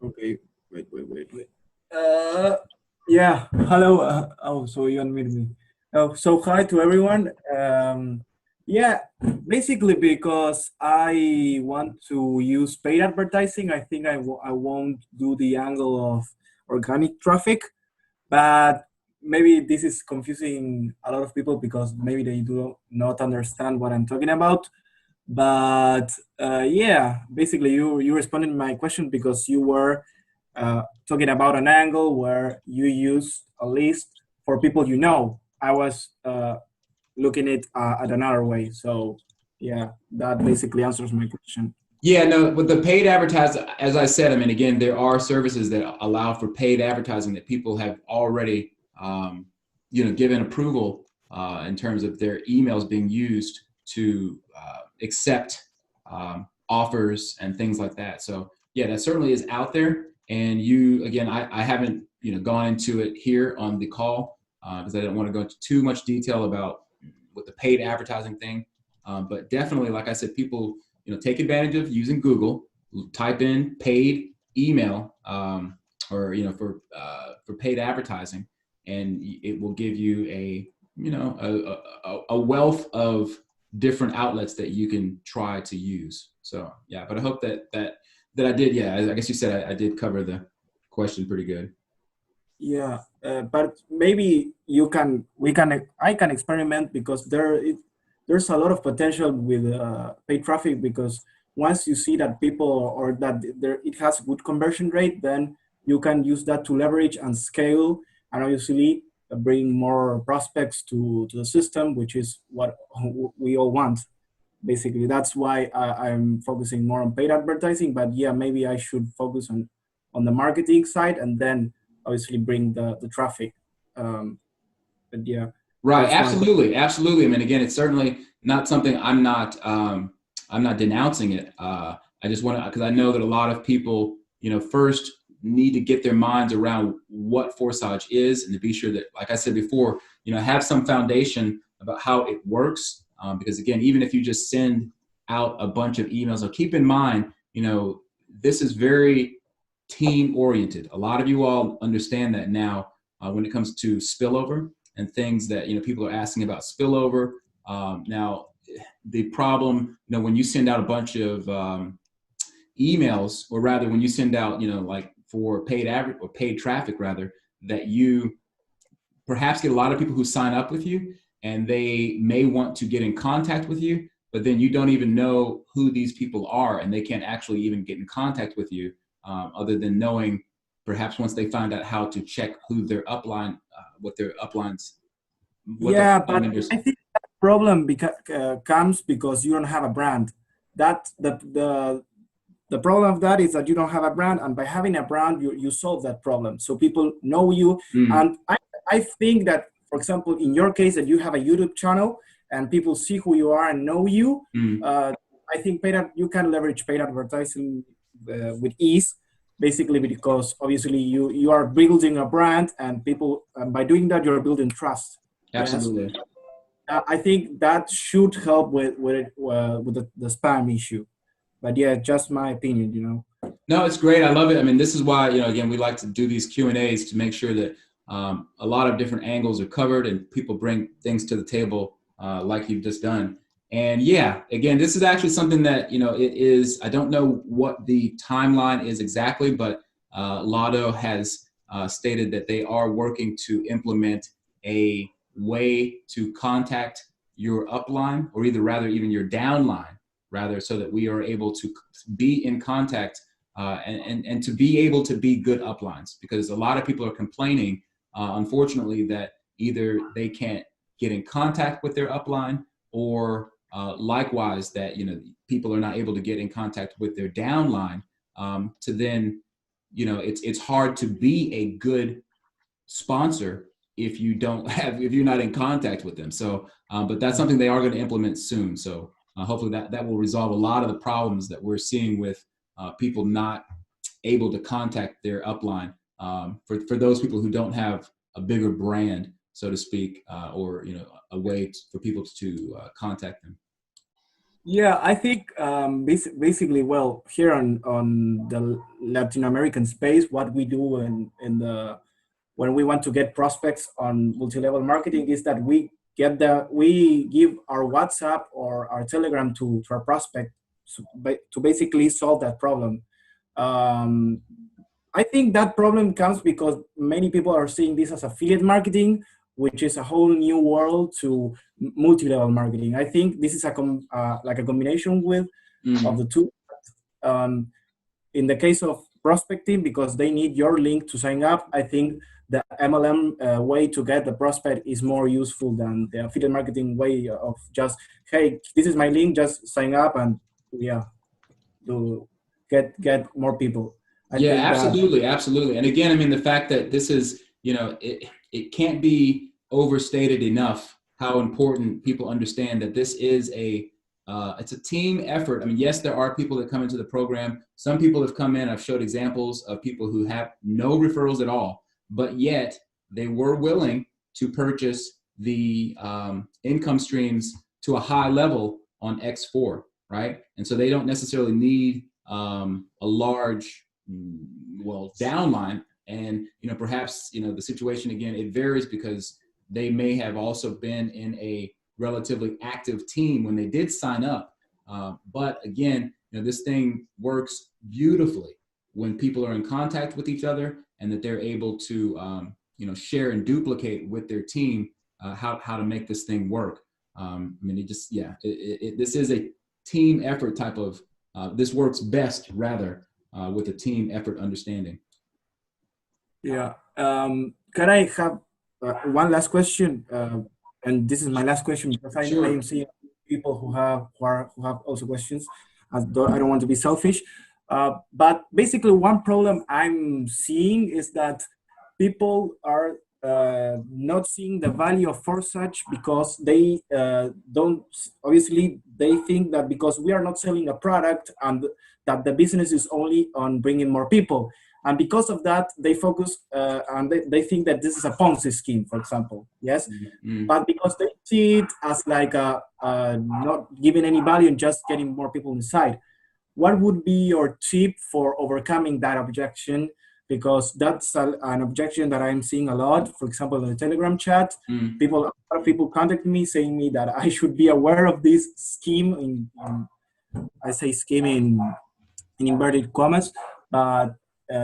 Okay, wait. Yeah, hello. So you unmuted me. So hi to everyone. Yeah, basically because I want to use paid advertising, I think I won't do the angle of organic traffic, but maybe this is confusing a lot of people because maybe they do not understand what I'm talking about. But basically you responded to my question because you were talking about an angle where you use a list for people you know. I was looking at another way. So yeah, that basically answers my question. Yeah, no, with the paid advertising, as I said, I mean, again, there are services that allow for paid advertising that people have already, given approval in terms of their emails being used to accept offers and things like that. So yeah, that certainly is out there. And I haven't, gone into it here on the call because I didn't want to go into too much detail about with the paid advertising thing. But definitely, like I said, people, take advantage of using Google, type in paid email for paid advertising, and it will give you a wealth of different outlets that you can try to use. So yeah, but I hope that I did. Yeah, I guess you said I did cover the question pretty good. Yeah, but maybe I can experiment because there's a lot of potential with paid traffic, because once you see that people or that it has good conversion rate, then you can use that to leverage and scale, and obviously bring more prospects to the system, which is what we all want. Basically, that's why I'm focusing more on paid advertising. But yeah, maybe I should focus on the marketing side and then obviously bring the traffic. But yeah. Right. Absolutely. Absolutely. I mean, again, it's certainly not something I'm not denouncing it. I just want to, because I know that a lot of people, first need to get their minds around what Forsage is, and to be sure that, like I said before, have some foundation about how it works. Because again, even if you just send out a bunch of emails, so keep in mind, this is very team oriented. A lot of you all understand that now when it comes to spillover and things that, people are asking about spillover. Now, the problem, when you send out a bunch of emails, or rather when you send out, like for paid traffic rather, that you perhaps get a lot of people who sign up with you, and they may want to get in contact with you, but then you don't even know who these people are, and they can't actually even get in contact with you other than knowing perhaps once they find out how to check who their upline, what their uplines. Yeah, but I think that problem comes because you don't have a brand. That the problem of that is that you don't have a brand, and by having a brand, you solve that problem. So people know you, and I think that, for example, in your case, that you have a YouTube channel and people see who you are and know you, I think you can leverage paid advertising with ease, basically because obviously you are building a brand, and people, by doing that, you're building trust. Absolutely. Yes? I think that should help with the spam issue. But yeah, just my opinion, you know. No, it's great. I love it. I mean, this is why, again, we like to do these Q&As to make sure that a lot of different angles are covered and people bring things to the table like you've just done. And yeah, again, this is actually something that, it is, I don't know what the timeline is exactly, but Lotto has stated that they are working to implement a way to contact your upline, or rather even your downline, rather, so that we are able to be in contact and to be able to be good uplines, because a lot of people are complaining, unfortunately, that either they can't get in contact with their upline, or likewise that people are not able to get in contact with their downline. To then, it's hard to be a good sponsor if you don't if you're not in contact with them. So, but that's something they are going to implement soon. So hopefully that will resolve a lot of the problems that we're seeing with people not able to contact their upline, for those people who don't have a bigger brand, so to speak, or a way for people to contact them. Yeah, I think basically, well, here on the Latin American space, what we do in the when we want to get prospects on multi-level marketing is that we give our WhatsApp or our Telegram to our prospect to basically solve that problem. Um, I think that problem comes because many people are seeing this as affiliate marketing, which is a whole new world to multi-level marketing. I think this is like a combination of the two. Um, in the case of prospecting, because they need your link to sign up, I think the MLM way to get the prospect is more useful than the affiliate marketing way of just, hey, this is my link, just sign up and yeah, to get more people. I Yeah, think that. absolutely. And again, I mean, the fact that this is, it can't be overstated enough how important people understand that this is it's a team effort. I mean, yes, there are people that come into the program. Some people have come in, I've showed examples of people who have no referrals at all, but yet they were willing to purchase the income streams to a high level on X4, right? And so they don't necessarily need a large, downline. And perhaps the situation, again, it varies, because they may have also been in a relatively active team when they did sign up, but again, this thing works beautifully when people are in contact with each other, and that they're able to share and duplicate with their team how to make this thing work. I mean, this is a team effort type of this works best rather with a team effort understanding. Yeah. Can I have one last question? And this is my last question, because Sure. I am seeing people who have also questions. I don't want to be selfish, but basically one problem I'm seeing is that people are not seeing the value of Forsage, because they don't, obviously they think that because we are not selling a product, and that the business is only on bringing more people. And because of that, they focus and they think that this is a Ponzi scheme, for example. Yes, but because they see it as like not giving any value and just getting more people inside. What would be your tip for overcoming that objection? Because that's an objection that I'm seeing a lot. For example, in the Telegram chat, a lot of people contact me saying me that I should be aware of this scheme. I say scheme in inverted commas, but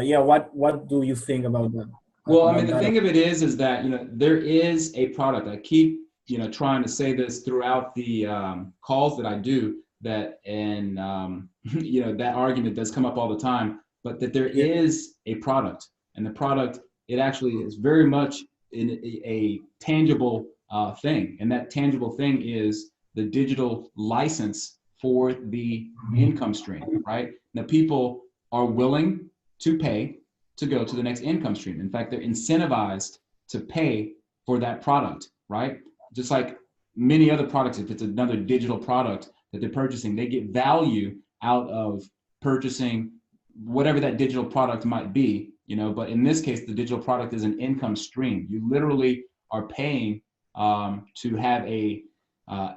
yeah, what do you think about that? Well, I mean, the thing of it is that there is a product. I keep trying to say this throughout the calls that I do, that and that argument does come up all the time, but that there is a product, and the product, it actually is very much in a tangible thing, and that tangible thing is the digital license for the income stream, right? Now, people are willing to pay to go to the next income stream. In fact, they're incentivized to pay for that product, right? Just like many other products, if it's another digital product that they're purchasing, they get value out of purchasing whatever that digital product might be, but in this case, the digital product is an income stream. You literally are paying to have a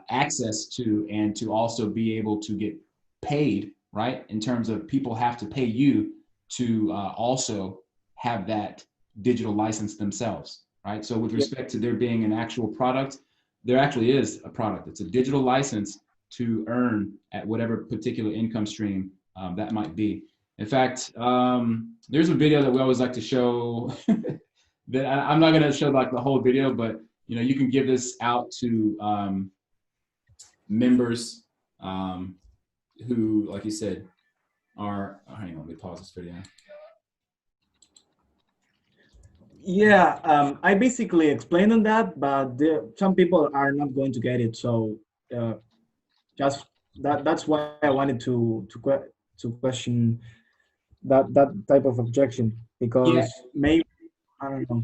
access to, and to also be able to get paid, right? In terms of people have to pay you to also have that digital license themselves, right? So with respect to there being an actual product, there actually is a product. It's a digital license to earn at whatever particular income stream that might be. In fact, there's a video that we always like to show that I'm not going to show like the whole video, but you know, you can give this out to members who, like you said, are, oh, hang on, let me pause this video. Yeah, I basically explained on that, but some people are not going to get it. So just that's why I wanted to question that type of objection, because maybe, I don't know.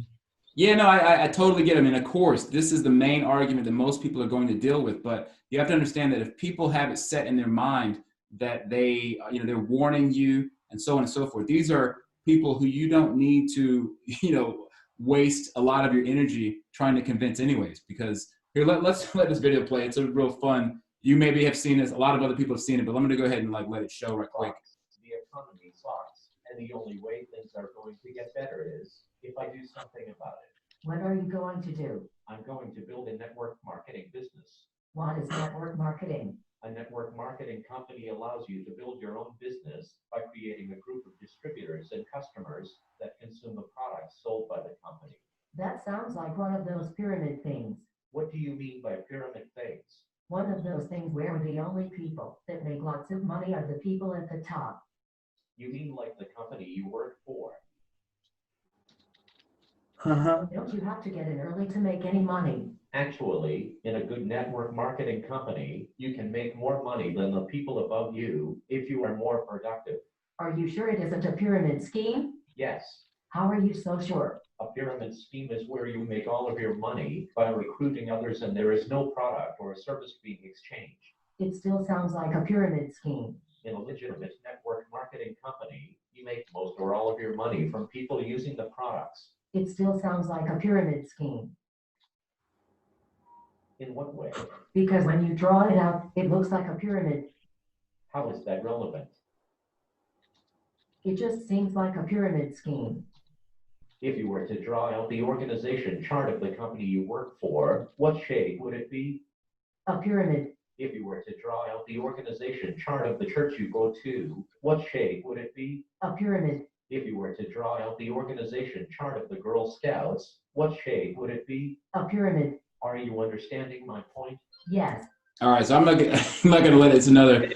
Yeah, no, I totally get it. I mean, of course, this is the main argument that most people are going to deal with, but you have to understand that if people have it set in their mind that they, you know, they're warning you and so on and so forth, these are people who you don't need to, you know, waste a lot of your energy trying to convince anyways, because here, let's let this video play. It's a real fun. You maybe have seen this. A lot of other people have seen it, but I'm going to go ahead and like let it show right quick. The economy sucks, and the only way things are going to get better is if I do something about it. What are you going to do? I'm going to build a network marketing business. What is network marketing? A network marketing company allows you to build your own business by creating a group of distributors and customers that consume the products sold by the company. That sounds like one of those pyramid things. What do you mean by pyramid things? One of those things where the only people that make lots of money are the people at the top. You mean like the company you work for? Don't you have to get in early to make any money? Actually, in a good network marketing company, you can make more money than the people above you if you are more productive. Are you sure it isn't a pyramid scheme? Yes. How are you so sure? A pyramid scheme is where you make all of your money by recruiting others and there is no product or service being exchanged. It still sounds like a pyramid scheme. In a legitimate network marketing company, you make most or all of your money from people using the products. It still sounds like a pyramid scheme. In what way? Because when you draw it out, it looks like a pyramid. How is that relevant? It just seems like a pyramid scheme. If you were to draw out the organization chart of the company you work for, what shade would it be? A pyramid. If you were to draw out the organization chart of the church you go to, what shade would it be? A pyramid. If you were to draw out the organization chart of the Girl Scouts, what shade would it be? A pyramid. Are you understanding my point? Yes. All right, so I'm not going to let it's another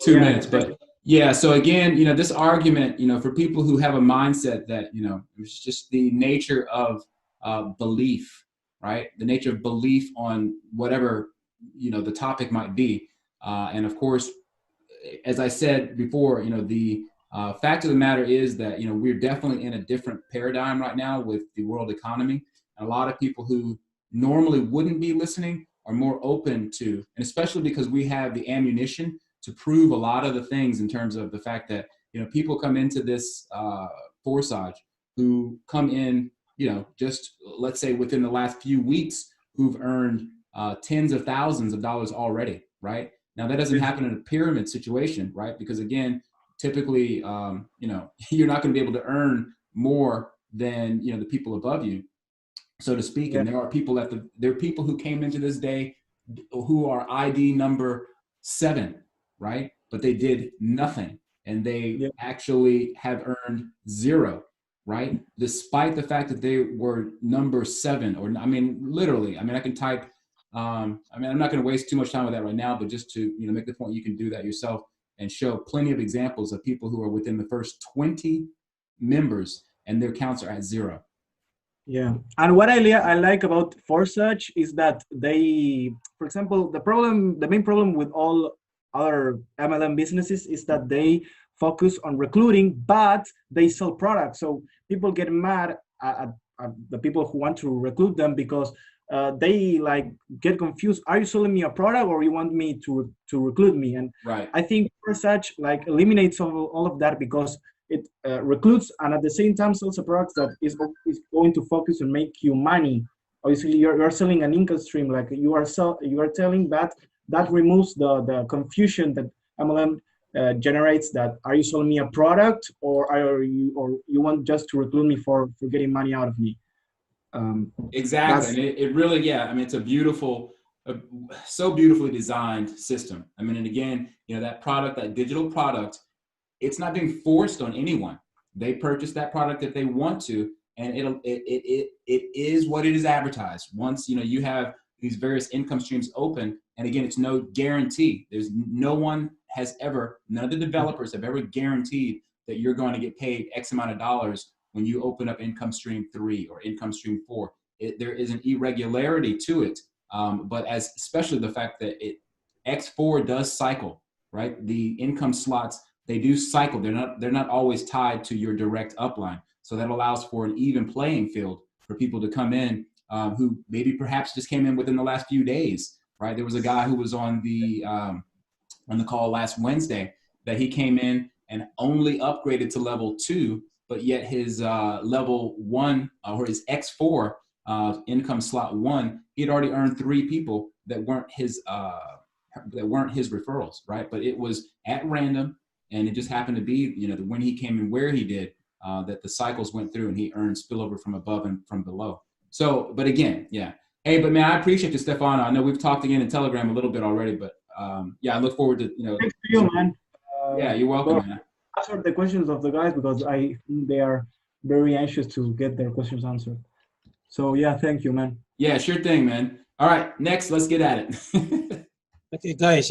2 minutes, but yeah. So again, you know, this argument, you know, for people who have a mindset that, you know, it's just the nature of belief, right? The nature of belief on whatever, you know, the topic might be, and of course, as I said before, you know, the fact of the matter is that, you know, we're definitely in a different paradigm right now with the world economy. And a lot of people who normally wouldn't be listening are more open to, and especially because we have the ammunition to prove a lot of the things in terms of the fact that, you know, people come into this Forsage who come in, you know, just let's say within the last few weeks who've earned tens of thousands of dollars already, right? Now that doesn't happen in a pyramid situation, right? Because again, typically, you know, you're not going to be able to earn more than, you know, the people above you, so to speak. And there are people there are people who came into this day who are ID number 7, right? But they did nothing, and they actually have earned 0, right? Despite the fact that they were number 7, or I mean, literally. I mean, I can type. I mean, I'm not going to waste too much time with that right now, but just to, you know, make the point, you can do that yourself and show plenty of examples of people who are within the first 20 members and their counts are at 0. Yeah, and what I like about Forsage is that they, for example, the main problem with all other MLM businesses is that they focus on recruiting, but they sell products. So people get mad at the people who want to recruit them because they like get confused. Are you selling me a product or you want me to recruit me? And right. I think Forsage like eliminates all of that because it recruits and at the same time sells a product that is going to focus and make you money obviously you're selling an income stream. Like you are telling that removes the confusion that MLM generates. That are you selling me a product, or you want just to recruit me for getting money out of me? Exactly. And it really, yeah, I mean, it's a beautiful, so beautifully designed system. I mean, and again, that product, that digital product, it's not being forced on anyone. They purchase that product if they want to, and it is what it is advertised. Once, you have these various income streams open, and again, it's no guarantee. There's none of the developers have ever guaranteed that you're going to get paid X amount of dollars when you open up income stream 3 or income stream 4. There is an irregularity to it, but especially the fact that X4 does cycle, right? The income slots, they do cycle. They're not always tied to your direct upline. So that allows for an even playing field for people to come in who maybe perhaps just came in within the last few days, right? There was a guy who was on the call last Wednesday that he came in and only upgraded to level 2, but yet his level 1 or his X4 income slot 1, he had already earned 3 people that weren't his referrals, right? But it was at random, and it just happened to be, when he came in where he did, that the cycles went through and he earned spillover from above and from below. So, but again, yeah. Hey, but man, I appreciate you, Stefano. I know we've talked again in Telegram a little bit already, but yeah, I look forward to, Thanks to you, man. Yeah, you're welcome, man. Answer the questions of the guys because they are very anxious to get their questions answered. So yeah, thank you, man. Yeah, sure thing, man. All right, next, let's get at it. Okay, guys,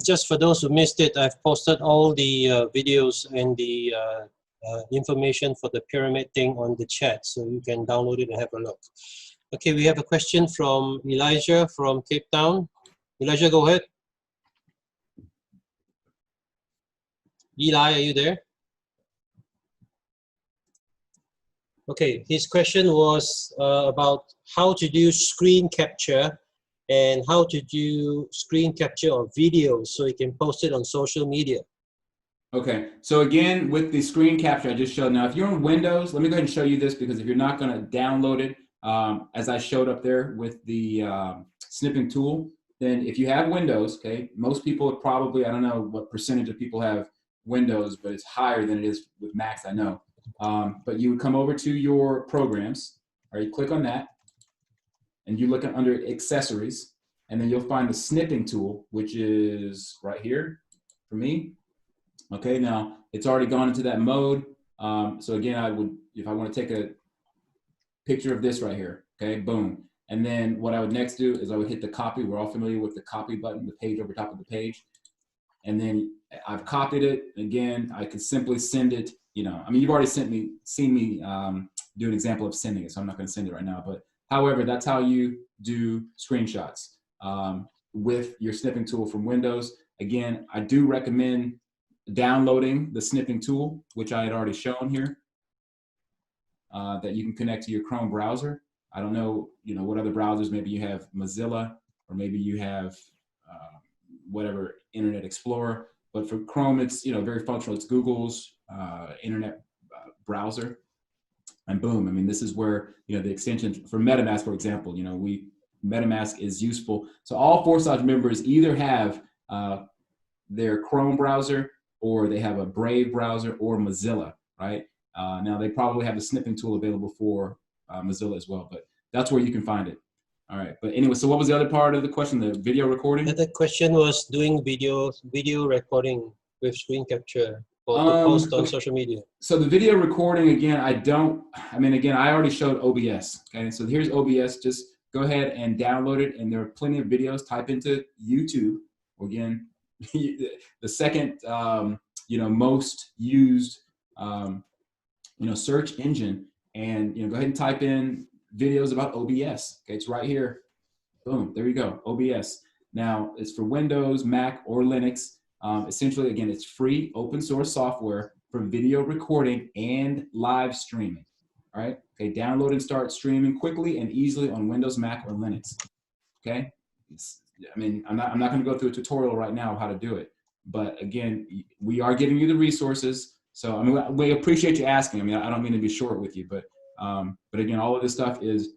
just for those who missed it, I've posted all the videos and the information for the pyramid thing on the chat, so you can download it and have a look. Okay, we have a question from Elijah from Cape Town. Elijah, go ahead. Eli, are you there? Okay, his question was about how to do screen capture and how to do screen capture of videos so you can post it on social media. Okay, so again, with the screen capture I just showed, now if you're on Windows, let me go ahead and show you this, because if you're not going to download it, as I showed up there with the snipping tool, then if you have Windows, okay, most people would probably, I don't know what percentage of people have Windows, but it's higher than it is with Macs, I know. But you would come over to your programs, or you click on that, and you look under accessories, and then you'll find the snipping tool, which is right here for me. Okay, now it's already gone into that mode. So again, if I want to take a picture of this right here, okay, boom. And then what I would next do is I would hit the copy. We're all familiar with the copy button, the page over top of the page. And then I've copied it. Again, I could simply send it, I mean, you've already seen me do an example of sending it, so I'm not going to send it right now. But however, that's how you do screenshots with your snipping tool from Windows. Again, I do recommend downloading the snipping tool, which I had already shown here, that you can connect to your Chrome browser. I don't know, what other browsers, maybe you have Mozilla, or maybe you have whatever Internet Explorer, but for Chrome, it's, very functional. It's Google's internet browser, and boom, I mean, this is where, the extension for MetaMask, for example, MetaMask is useful. So all Forsage members either have their Chrome browser, or they have a Brave browser, or Mozilla, right? Now they probably have the snipping tool available for Mozilla as well, but that's where you can find it. All right, but anyway, so what was the other part of the question, the video recording? The question was doing video recording with screen capture to post on social media. So the video recording, again, I already showed OBS, okay? So here's OBS, just go ahead and download it, and there are plenty of videos. Type into YouTube, again, the second, most used, search engine, and, go ahead and type in videos about OBS. Okay, it's right here. Boom, there you go, OBS. Now, it's for Windows, Mac, or Linux. Essentially, again, it's free open source software for video recording and live streaming. All right, okay, download and start streaming quickly and easily on Windows, Mac, or Linux. Okay, I'm not going to go through a tutorial right now of how to do it, but again, we are giving you the resources. So we appreciate you asking. I don't mean to be short with you, but again, all of this stuff is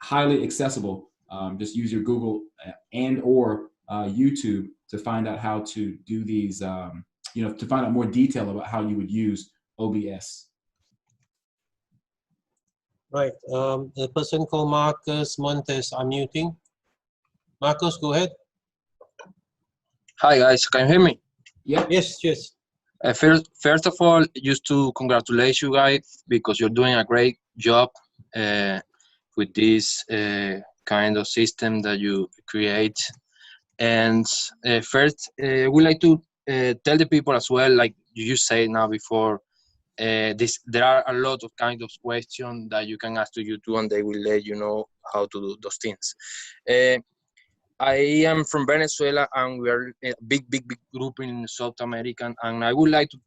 highly accessible. Just use your Google and or YouTube to find out how to do these, to find out more detail about how you would use OBS. Right. A person called Marcus Montes, I'm muting. Marcus, go ahead. Hi guys, can you hear me? Yep. Yes, yes. First of all, just to congratulate you guys because you're doing a great job with this kind of system that you create. And first, we like to tell the people as well, like you say now before, there are a lot of kind of questions that you can ask to YouTube, and they will let you know how to do those things. I am from Venezuela, and we are a big group in South America. And I would like to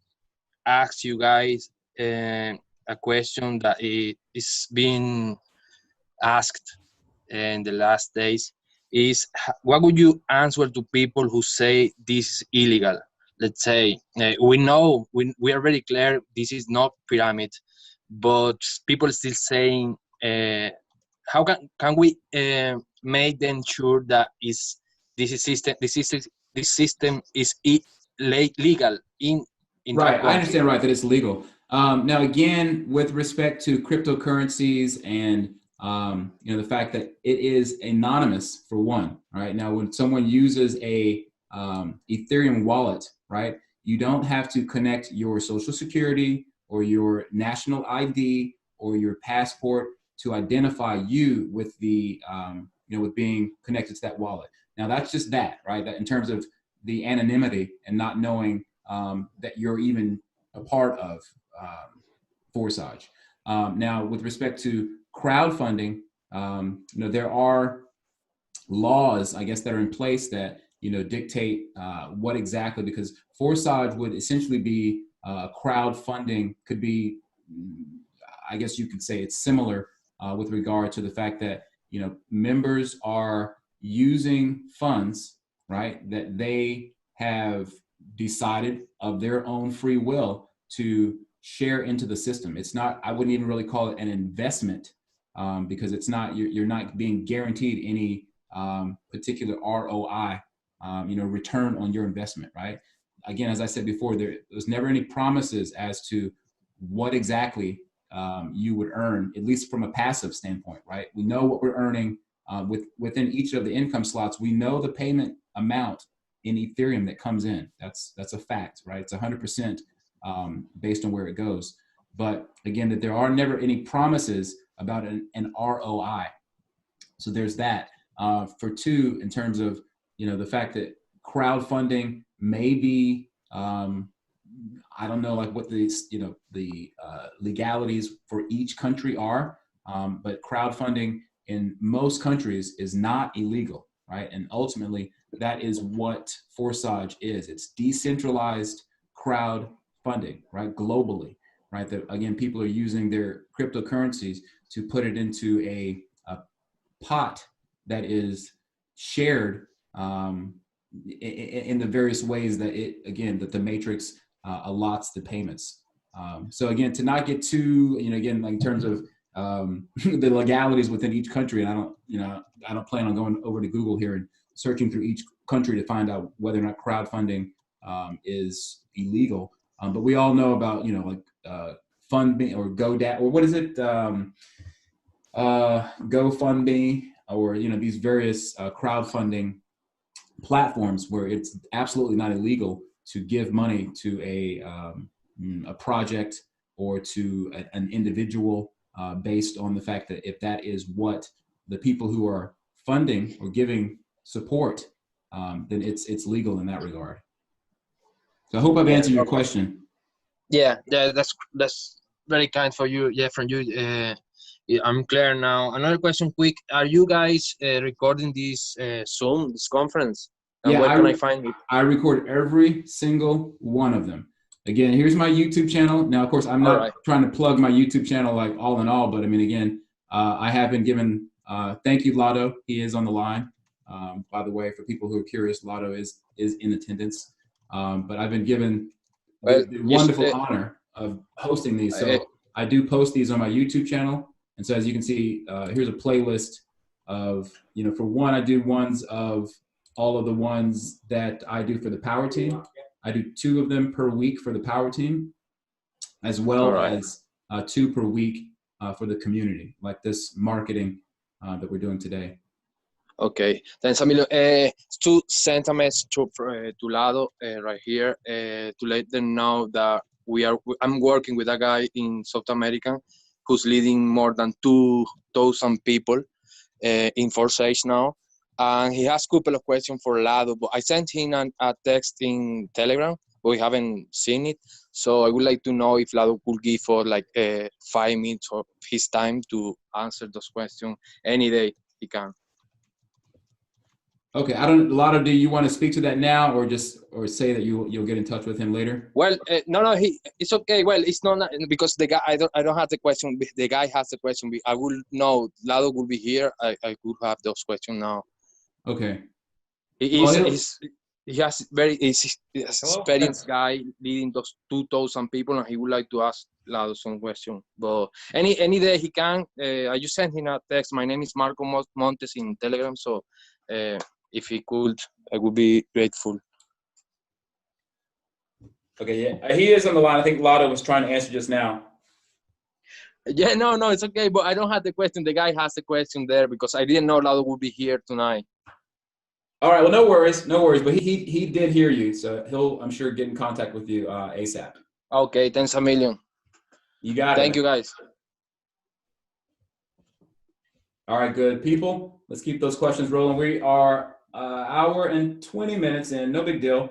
ask you guys a question that is being asked in the last days. Is what would you answer to people who say this is illegal? Let's say we know we are very clear this is not pyramid, but people still saying how can we make them sure that this system is legal in Right, that I country? understand, right, that it's legal. Now, again, with respect to cryptocurrencies and the fact that it is anonymous for one, right? Now, when someone uses a Ethereum wallet, right, you don't have to connect your social security or your national ID or your passport to identify you with the with being connected to that wallet. Now, that's just that, right? That in terms of the anonymity and not knowing that you're even a part of Forsage. Now, with respect to crowdfunding, there are laws, I guess, that are in place that dictate what exactly, because Forsage would essentially be crowdfunding. Could be, I guess you could say, it's similar with regard to the fact that members are using funds, right, that they have decided of their own free will to share into the system. It's not, I wouldn't even really call it an investment because it's not, you're not being guaranteed any particular ROI, return on your investment, right? Again, as I said before, there was never any promises as to what exactly you would earn, at least from a passive standpoint, right? We know what we're earning within each of the income slots. We know the payment amount in Ethereum that comes in. That's a fact, right? It's 100% based on where it goes. But again, that there are never any promises about an ROI. So there's that. For two, in terms of the fact that crowdfunding may be, I don't know, like what the legalities for each country are, but crowdfunding in most countries is not illegal, right? And ultimately, that is what Forsage is. It's decentralized crowdfunding, right? Globally, right? That again, people are using their cryptocurrencies to put it into a pot that is shared in the various ways that that the matrix allots the payments. So again, to not get too, again, like in terms of the legalities within each country, and I don't plan on going over to Google here and searching through each country to find out whether or not crowdfunding is illegal. But we all know about, Fundme or GoDaddy, or what is it? GoFundMe, or these various crowdfunding platforms where it's absolutely not illegal to give money to a project or to an individual based on the fact that if that is what the people who are funding or giving support, then it's legal in that regard. So I hope I've answered your question. Yeah, that's very kind for you. Yeah, from you. I'm clear now. Another question, quick. Are you guys recording this Zoom, this conference? And where can I find it? I record every single one of them. Again, here's my YouTube channel. Now, of course, I'm not trying to plug my YouTube channel like all in all, but I mean, again, I have been given, thank you, Lotto. He is on the line. By the way, for people who are curious, Lotto is in attendance. But I've been given the wonderful honor of hosting these. So I do post these on my YouTube channel. And so as you can see, here's a playlist of, for one, I do ones of all of the ones that I do for the power team. I do 2 of them per week for the power team, as well as 2 per week for the community, like this marketing that we're doing today. Okay, thanks, Emilio. To send a message to Lado right here to let them know that I'm working with a guy in South America who's leading more than 2,000 people in Forsage now. And he has a couple of questions for Lado, but I sent him a text in Telegram, but we haven't seen it. So I would like to know if Lado could give for like 5 minutes of his time to answer those questions any day he can. Okay, Lado, do you want to speak to that now, or say that you'll get in touch with him later? Well, no, it's okay. Well, it's not because the guy, I don't have the question. The guy has the question. I will know. Lado will be here. I could have those questions now. Okay. He's experienced guy leading those 2,000 people, and he would like to ask Lado some questions. But any day he can, I just sent him a text. My name is Marco Montes in Telegram, so if he could, I would be grateful. Okay, yeah, he is on the line. I think Lado was trying to answer just now. Yeah, no, it's okay, but I don't have the question. The guy has the question there because I didn't know Lado would be here tonight. All right, well, no worries. But he did hear you, so he'll, I'm sure, get in contact with you ASAP. Okay, thanks a million. You got it. Thank you, guys. All right, good people. Let's keep those questions rolling. We are hour and 20 minutes in. No big deal.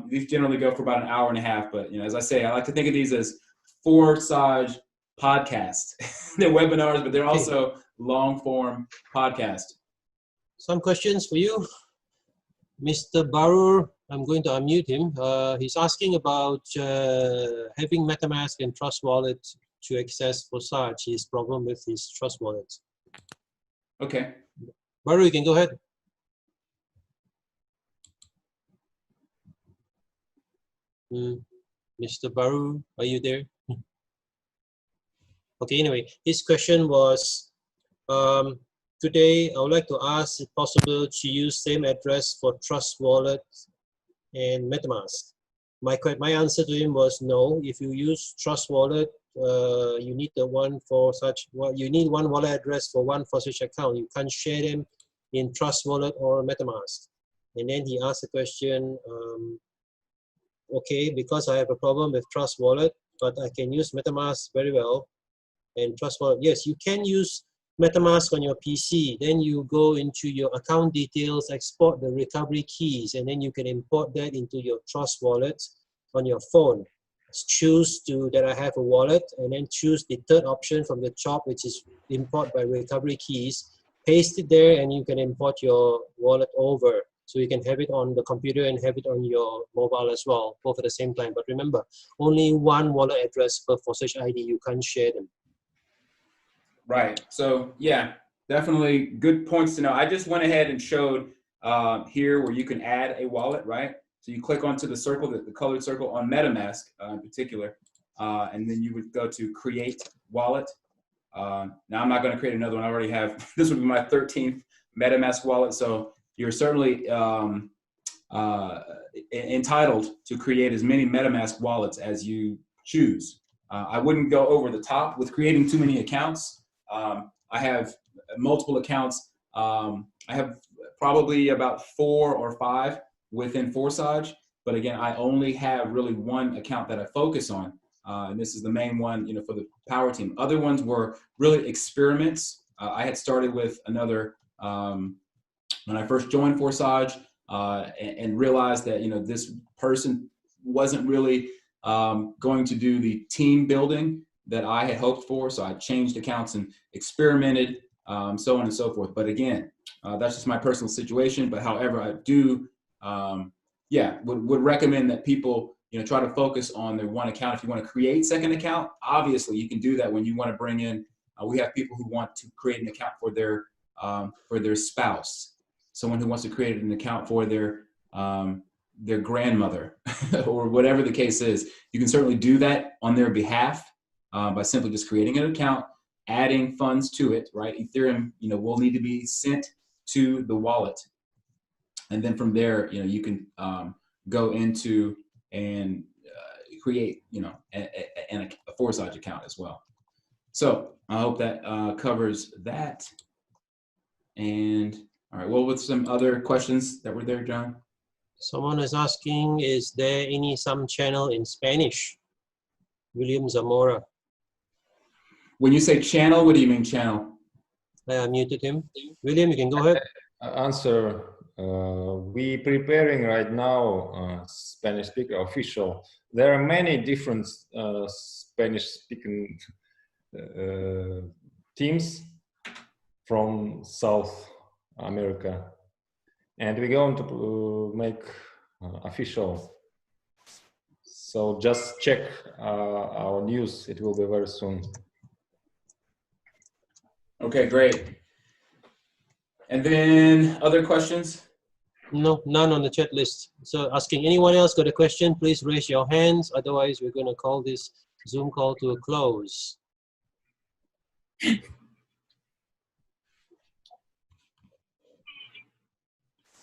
These generally go for about an hour and a half, but as I say, I like to think of these as Forsage podcasts. They're webinars, but they're also long form podcasts. Some questions for you. Mr. Barur, I'm going to unmute him. He's asking about having MetaMask and Trust Wallet to access Forsage. His problem with his Trust Wallet. Okay. Barur, you can go ahead. Mr. Baru, are you there? Okay, anyway, his question was, today I would like to ask if possible to use same address for Trust Wallet and MetaMask. My answer to him was no. If you use Trust Wallet, you need one wallet address for one Forsage account. You can't share them in Trust Wallet or MetaMask. And then he asked the question, okay, because I have a problem with Trust Wallet, but I can use MetaMask very well. And Trust Wallet, yes, you can use MetaMask on your PC. Then you go into your account details, export the recovery keys, and then you can import that into your Trust Wallet on your phone. Choose that I have a wallet, and then choose the third option from the top, which is import by recovery keys. Paste it there, and you can import your wallet over. So you can have it on the computer and have it on your mobile as well, both at the same time. But remember, only one wallet address per Forsage ID. You can't share them. Right. So yeah, definitely good points to know. I just went ahead and showed here where you can add a wallet, right? So you click onto the circle, the colored circle on MetaMask in particular, and then you would go to Create Wallet. Now I'm not going to create another one. I already have. This would be my 13th MetaMask wallet. So you're certainly entitled to create as many MetaMask wallets as you choose. I wouldn't go over the top with creating too many accounts. I have multiple accounts. I have probably about 4 or 5 within Forsage, but again, I only have really one account that I focus on, and this is the main one, for the power team. Other ones were really experiments. I had started with another when I first joined Forsage, and realized that this person wasn't really going to do the team building that I had hoped for. So I changed accounts and experimented, so on and so forth. But again, that's just my personal situation. But however, I do, would recommend that people, try to focus on their one account. If you want to create second account, obviously you can do that when you want to bring in, we have people who want to create an account for their spouse, someone who wants to create an account for their grandmother or whatever the case is. You can certainly do that on their behalf by simply just creating an account adding funds to it, right? Ethereum, will need to be sent to the wallet. And then from there, you can go into and create, a Forsage account as well. So I hope that covers that. And all right, well, with some other questions that were there, John? Someone is asking, is there some channel in Spanish? William Zamora. When you say channel, what do you mean channel? I muted him. William, you can go ahead. Answer. We preparing right now Spanish speaker official. There are many different Spanish speaking teams from South America, and we're going to make official. So just check our news. It will be very soon. Okay, great. And then other questions? No, none on the chat list. So asking anyone else got a question, please raise your hands. Otherwise, we're going to call this Zoom call to a close.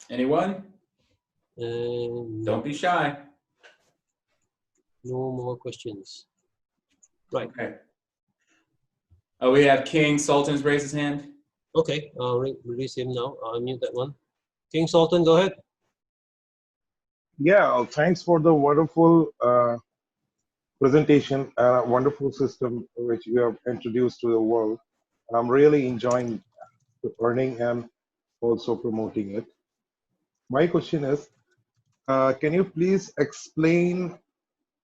Anyone? No Don't be shy. more questions. Right. Okay. Oh, we have King Sultan's raised his hand. Okay, I'll release him now. I'll mute that one. King Sultan, go ahead. Yeah, thanks for the wonderful presentation and a wonderful system which you have introduced to the world. And I'm really enjoying learning and also promoting it. My question is, can you please explain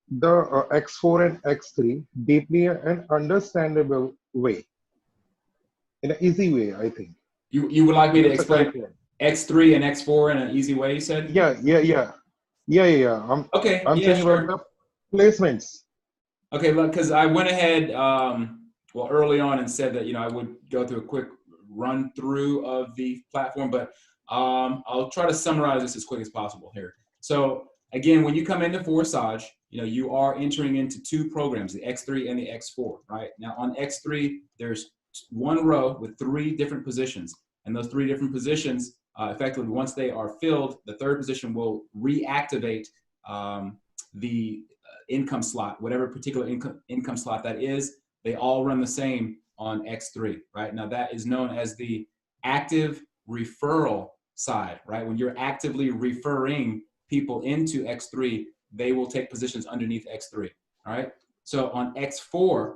the X4 and X3 deeply and understandable way? In an easy way, I think. You would like me to That's the explain correct one. X3 and X4 in an easy way, you said? Yeah. Okay, I'm yeah, saying sure. about the placements. Okay, look, because I went ahead, early on and said that, I would go through a quick run through of the platform, but I'll try to summarize this as quick as possible here. So again, when you come into Forsage, you are entering into two programs, the X3 and the X4, right? Now on X3, there's one row with 3 different positions, and those 3 different positions, effectively, once they are filled, the third position will reactivate the income slot, whatever particular income slot that is. They all run the same on X3, right? Now that is known as the active referral side, right? When you're actively referring people into X3, they will take positions underneath X3, all right? So on X4,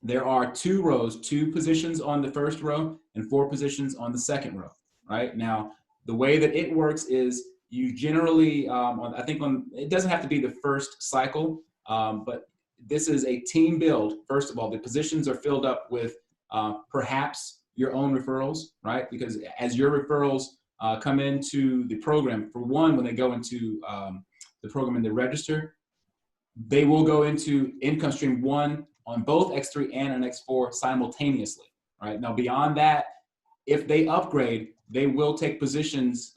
there are 2 rows, 2 positions on the first row and 4 positions on the second row, right? Now, the way that it works is you generally, it doesn't have to be the first cycle, but this is a team build. First of all, the positions are filled up with perhaps your own referrals, right? Because as your referrals come into the program, for one, when they go into the program and they register, they will go into income stream 1 on both X3 and on X4 simultaneously, right? Now, beyond that, if they upgrade, they will take positions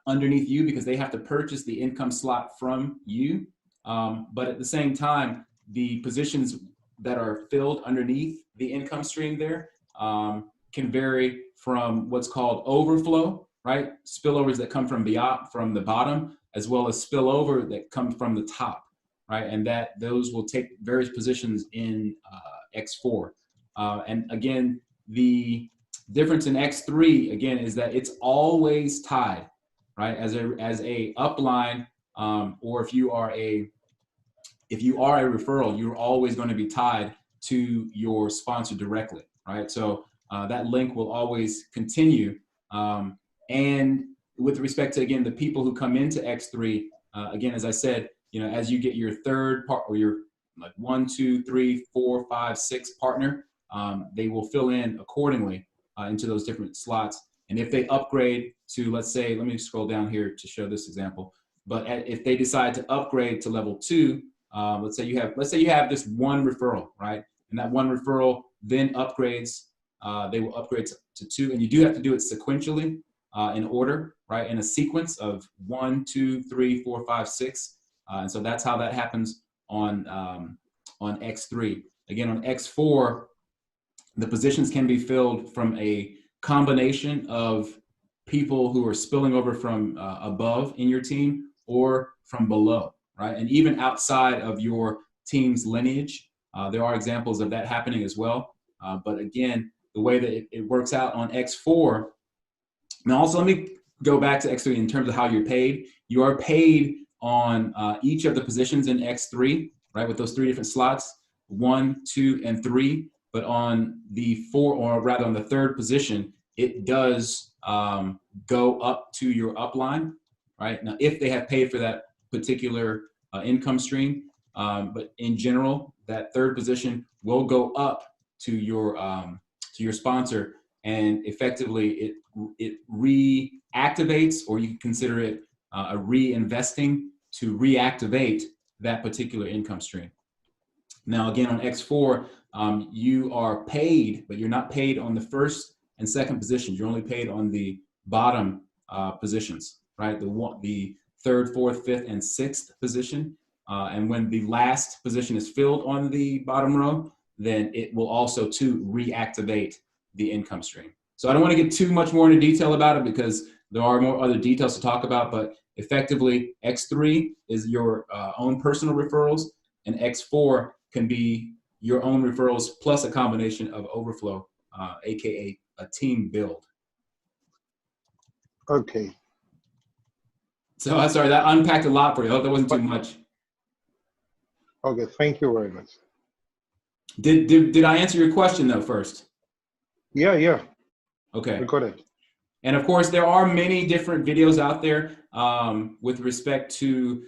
underneath you because they have to purchase the income slot from you. But at the same time, the positions that are filled underneath the income stream there can vary from what's called overflow, right? Spillovers that come from the bottom, as well as spillover that come from the top, right? And those will take various positions in X4. And again, the difference in X3 again is that it's always tied, right? As a upline, or if you are a referral, you're always going to be tied to your sponsor directly, right? So that link will always continue. And with respect to, again, the people who come into X3, again, as I said, as you get your third part or your 1, 2, 3, 4, 5, 6 partner, they will fill in accordingly into those different slots. And if they upgrade to, let's say, let me scroll down here to show this example. But if they decide to upgrade to level 2, let's say you have this one referral, right? And that one referral then upgrades. They will upgrade to 2, and you do have to do it sequentially in order, right? In a sequence of 1, 2, 3, 4, 5, 6. And so that's how that happens on X3. Again, on X4, The positions can be filled from a combination of people who are spilling over from above in your team or from below, right? And even outside of your team's lineage, there are examples of that happening as well. But again, the way that it works out on X4. Now, also, let me go back to X3 in terms of how you're paid. You are paid on each of the positions in X3, right, with those 3 different slots, 1, 2, and 3. But on the 4, or rather on the 3rd position, it does go up to your upline, right? Now, if they have paid for that particular income stream, but in general, that 3rd position will go up to your sponsor, and effectively it reactivates, or you can consider it a reinvesting to reactivate that particular income stream. Now, again, on X4, you are paid, but you're not paid on the 1st and 2nd positions. You're only paid on the bottom positions, right? The 3rd, 4th, 5th, and 6th position. And when the last position is filled on the bottom row, then it will also too reactivate the income stream. So I don't want to get too much more into detail about it because there are more other details to talk about, but effectively X3 is your own personal referrals, and X4 can be your own referrals plus a combination of overflow, AKA a team build. Okay. So I'm sorry, that unpacked a lot for you. I hope that wasn't too much. Okay, thank you very much. Did I answer your question though first? Yeah. Okay. We got it. And of course, there are many different videos out there with respect to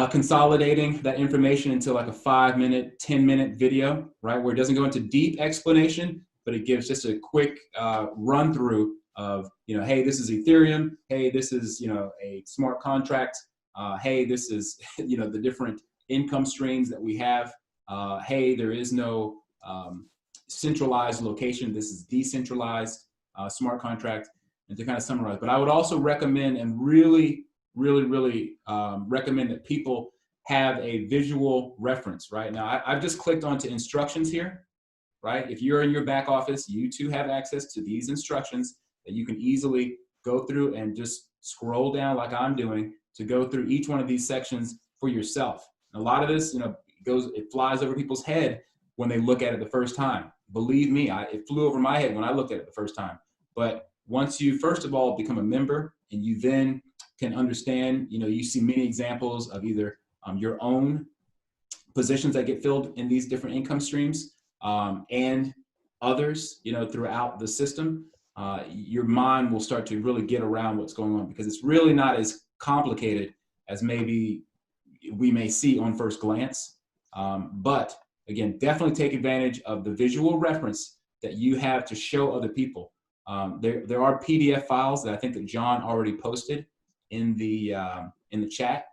consolidating that information into like a 5-minute, 10-minute video, right? Where it doesn't go into deep explanation, but it gives just a quick run through of, hey, this is Ethereum. Hey, this is, a smart contract. Hey, this is, the different income streams that we have. Hey, there is no centralized location. This is decentralized smart contract, and to kind of summarize. But I would also recommend, and really recommend that people have a visual reference, right? Now, I've just clicked onto instructions here, right? If you're in your back office, you too have access to these instructions that you can easily go through and just scroll down like I'm doing to go through each one of these sections for yourself. And a lot of this, it flies over people's head when they look at it the first time. Believe me, it flew over my head when I looked at it the first time. But once you, first of all, become a member and you then can understand, you see many examples of either your own positions that get filled in these different income streams and others, throughout the system, your mind will start to really get around what's going on, because it's really not as complicated as maybe we may see on first glance. But again, definitely take advantage of the visual reference that you have to show other people. There are PDF files that I think that John already posted in the chat.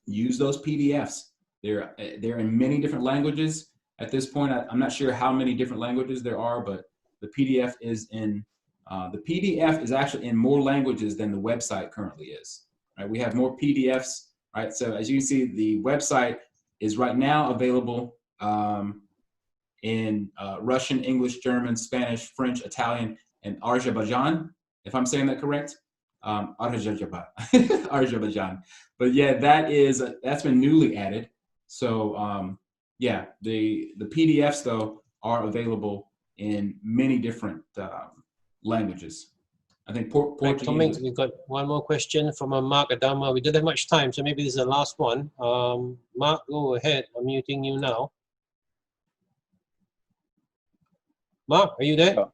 Use those PDFs. They're in many different languages at this point. I'm not sure how many different languages there are, but the PDF is actually in more languages than the website currently is. Right? We have more PDFs. Right. So as you can see, the website is right now available in Russian, English, German, Spanish, French, Italian, and Azerbaijan, if I'm saying that correct. Azerbaijan. But yeah, that's been newly added. So yeah, the PDFs though are available in many different languages. I think Portuguese. Tommy, we've got one more question from Mark Adama. We don't have much time, so maybe this is the last one. Mark, go ahead. I'm muting you now. Mark, are you there?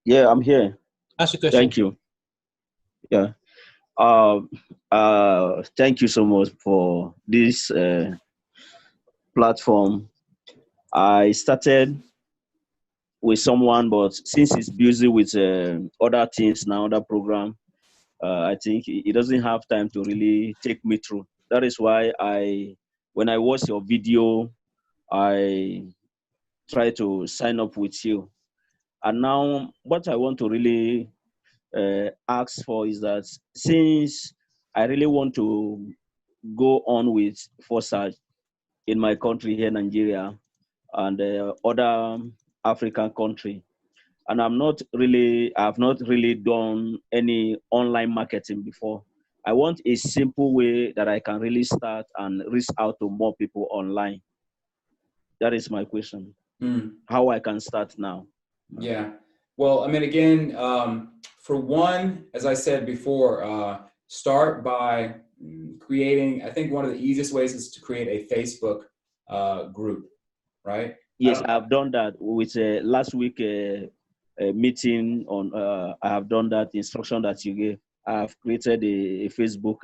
Yeah, I'm here. Ask your question. Thank you. Yeah. Thank you so much for this platform. I started with someone, but since he's busy with other things now, other program, I think he doesn't have time to really take me through. That is why when I watch your video, I try to sign up with you. And now what I want to really ask for is that, since I really want to go on with Forsage in my country here, Nigeria, and other African country. And I've not really done any online marketing before. I want a simple way that I can really start and reach out to more people online. That is my question. How I can start now. Yeah. Well, I mean, again, for one, as I said before, start by creating, I think one of the easiest ways is to create a Facebook group, right? Yes, I've done that with last week meeting on, I have done that instruction that you gave. I've created a Facebook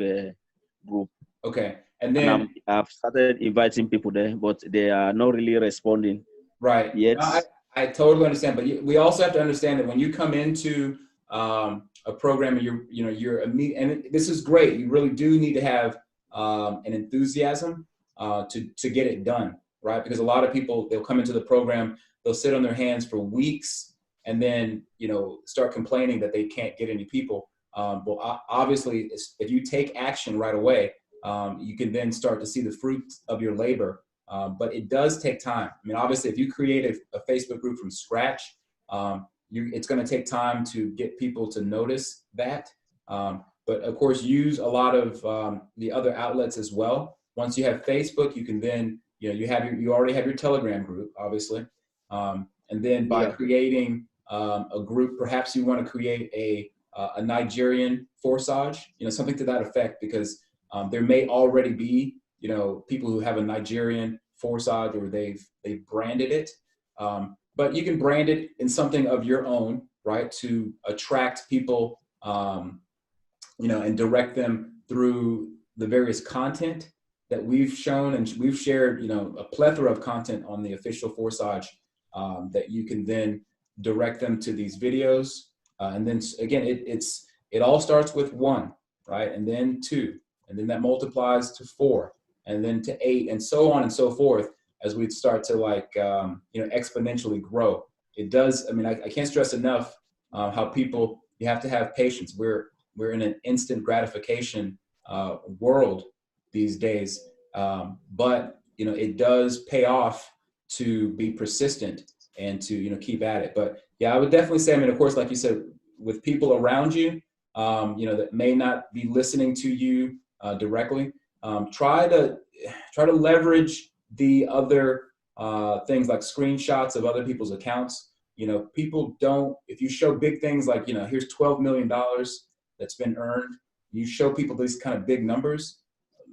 group. Okay. And then I've started inviting people there, but they are not really responding. Right. Yet. No, I totally understand, but we also have to understand that when you come into a program, and this is great. You really do need to have an enthusiasm to get it done, right? Because a lot of people, they'll come into the program, they'll sit on their hands for weeks, and then start complaining that they can't get any people. Well, obviously, if you take action right away, you can then start to see the fruits of your labor. But it does take time. I mean, obviously, if you create a Facebook group from scratch, it's going to take time to get people to notice that. But of course, use a lot of the other outlets as well. Once you have Facebook, you can then, you already have your Telegram group, obviously. And then by creating a group, perhaps you want to create a Nigerian Forsage, something to that effect, because there may already be people who have a Nigerian Forsage, or they've branded it. But you can brand it in something of your own, right, to attract people, and direct them through the various content that we've shown, and we've shared, a plethora of content on the official Forsage that you can then direct them to these videos. And then again, it all starts with 1, right, and then 2, and then that multiplies to 4. And then to 8, and so on and so forth, as we start to exponentially grow. It does. I mean, I can't stress enough how you have to have patience. We're in an instant gratification world these days, but it does pay off to be persistent and to keep at it. But yeah, I would definitely say, I mean, of course, like you said, with people around you, that may not be listening to you directly. Try to leverage the other things like screenshots of other people's accounts. People don't, if you show big things like, here's $12 million that's been earned, you show people these kind of big numbers,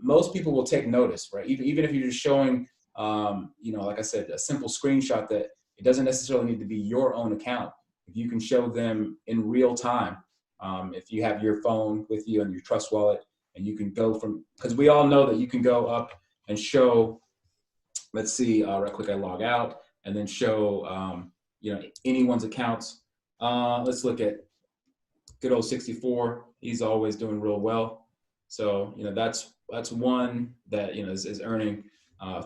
most people will take notice, right? Even if you're just showing, like I said, a simple screenshot that it doesn't necessarily need to be your own account. If you can show them in real time, if you have your phone with you and your Trust Wallet, and you can go because we all know that you can go up and show, let's see, right quick, I log out and then show, anyone's accounts. Let's look at good old 64. He's always doing real well. So, that's one that, is earning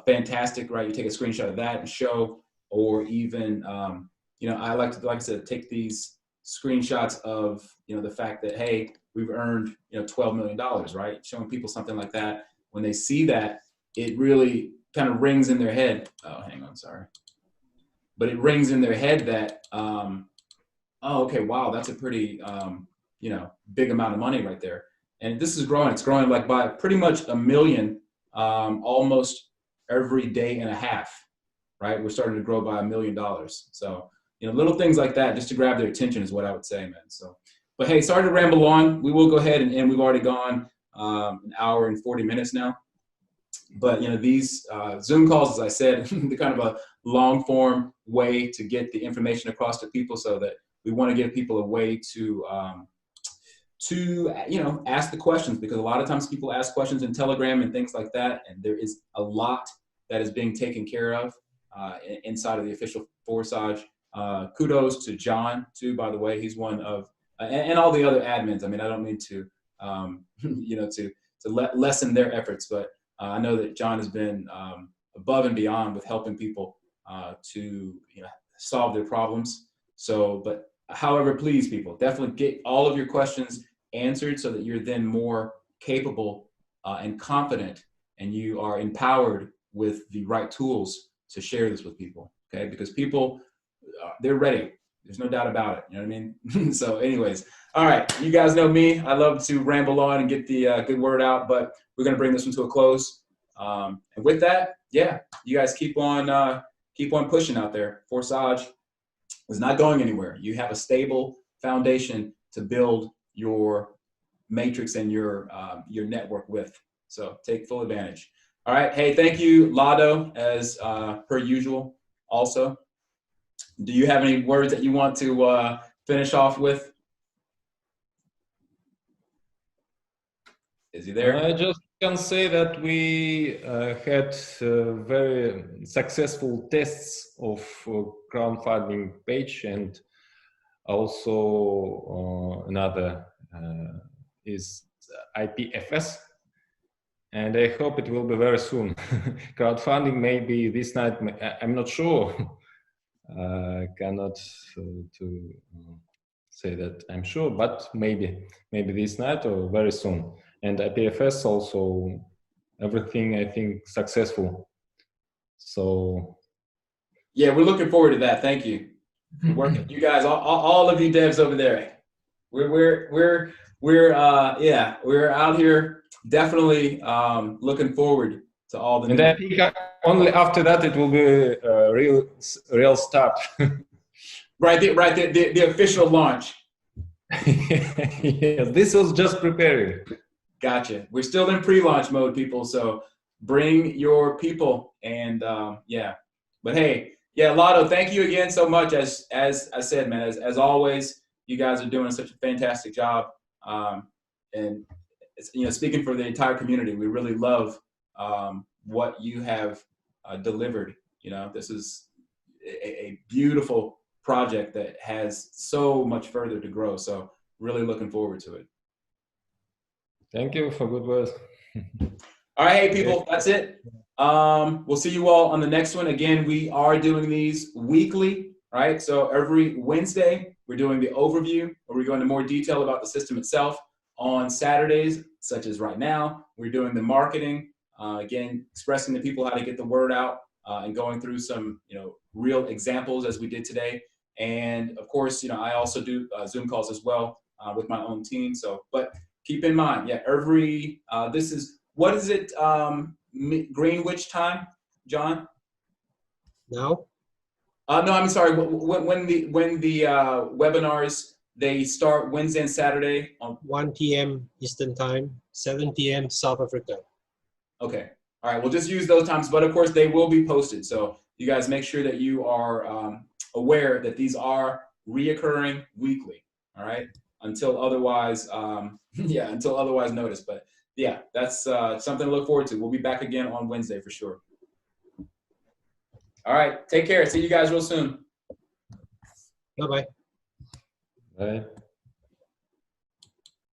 fantastic, right? You take a screenshot of that and show, or even, I like I said, take these screenshots of, the fact that, hey, we've earned, $12 million, right? Showing people something like that. When they see that, it really kind of rings in their head. Oh, hang on, sorry. But it rings in their head that, oh, okay, wow, that's a pretty, big amount of money right there. And this is growing. It's growing like by pretty much 1 million, almost every day and a half, right? We're starting to grow by $1 million. So, little things like that, just to grab their attention is what I would say, man. So, but hey, sorry to ramble on. We will go ahead and we've already gone an hour and 40 minutes now. But, these Zoom calls, as I said, they're kind of a long form way to get the information across to people, so that we want to give people a way to ask the questions, because a lot of times people ask questions in Telegram and things like that. And there is a lot that is being taken care of inside of the official Forsage. Kudos to John too, by the way. He's one of, and all the other admins. I mean, I don't mean to, to lessen their efforts, but I know that John has been above and beyond with helping people to solve their problems. So, but however, please, people, definitely get all of your questions answered, so that you're then more capable and confident, and you are empowered with the right tools to share this with people. Okay, because people, they're ready. There's no doubt about it. You know what I mean? So anyways, all right. You guys know me. I love to ramble on and get the good word out, but we're going to bring this one to a close. And with that, yeah, you guys keep on pushing out there. Forsage is not going anywhere. You have a stable foundation to build your matrix and your network with. So take full advantage. All right. Hey, thank you, Lado, as per usual. Also, do you have any words that you want to finish off with? Is he there? I just can say that we had very successful tests of crowdfunding page, and also another is IPFS. And I hope it will be very soon. Crowdfunding maybe this night, I'm not sure. Cannot to say that I'm sure, but maybe this night or very soon. And IPFS also, everything I think successful. So yeah, we're looking forward to that. Thank you. Working, you guys, all of you devs over there. We're out here definitely looking forward to all the. And I think only after that it will be a real start. Right, the official launch. Yes, this was just preparing. Gotcha. We're still in pre-launch mode, people. So bring your people, and yeah. But hey, yeah, Lado, thank you again so much. As I said, man, as always, you guys are doing such a fantastic job. And it's, speaking for the entire community, we really love what you have delivered. This is a beautiful project that has so much further to grow. So really looking forward to it. Thank you for good words. All right, hey people, that's it. We'll see you all on the next one. Again, we are doing these weekly, right? So every Wednesday, we're doing the overview, where we go into more detail about the system itself. On Saturdays, such as right now, we're doing the marketing, again, expressing to people how to get the word out, and going through some, real examples as we did today. And of course, I also do Zoom calls as well with my own team. So, but keep in mind, yeah, every, this is, what is it, Greenwich time, John? No? No, I'm sorry, when the webinars, they start Wednesday and Saturday on 1 p.m. Eastern Time, 7 p.m. South Africa. Okay. All right. We'll just use those times, but of course they will be posted. So you guys make sure that you are aware that these are reoccurring weekly. All right. Until otherwise, until otherwise noticed. But yeah, that's something to look forward to. We'll be back again on Wednesday for sure. All right. Take care. See you guys real soon. Bye-bye. Bye.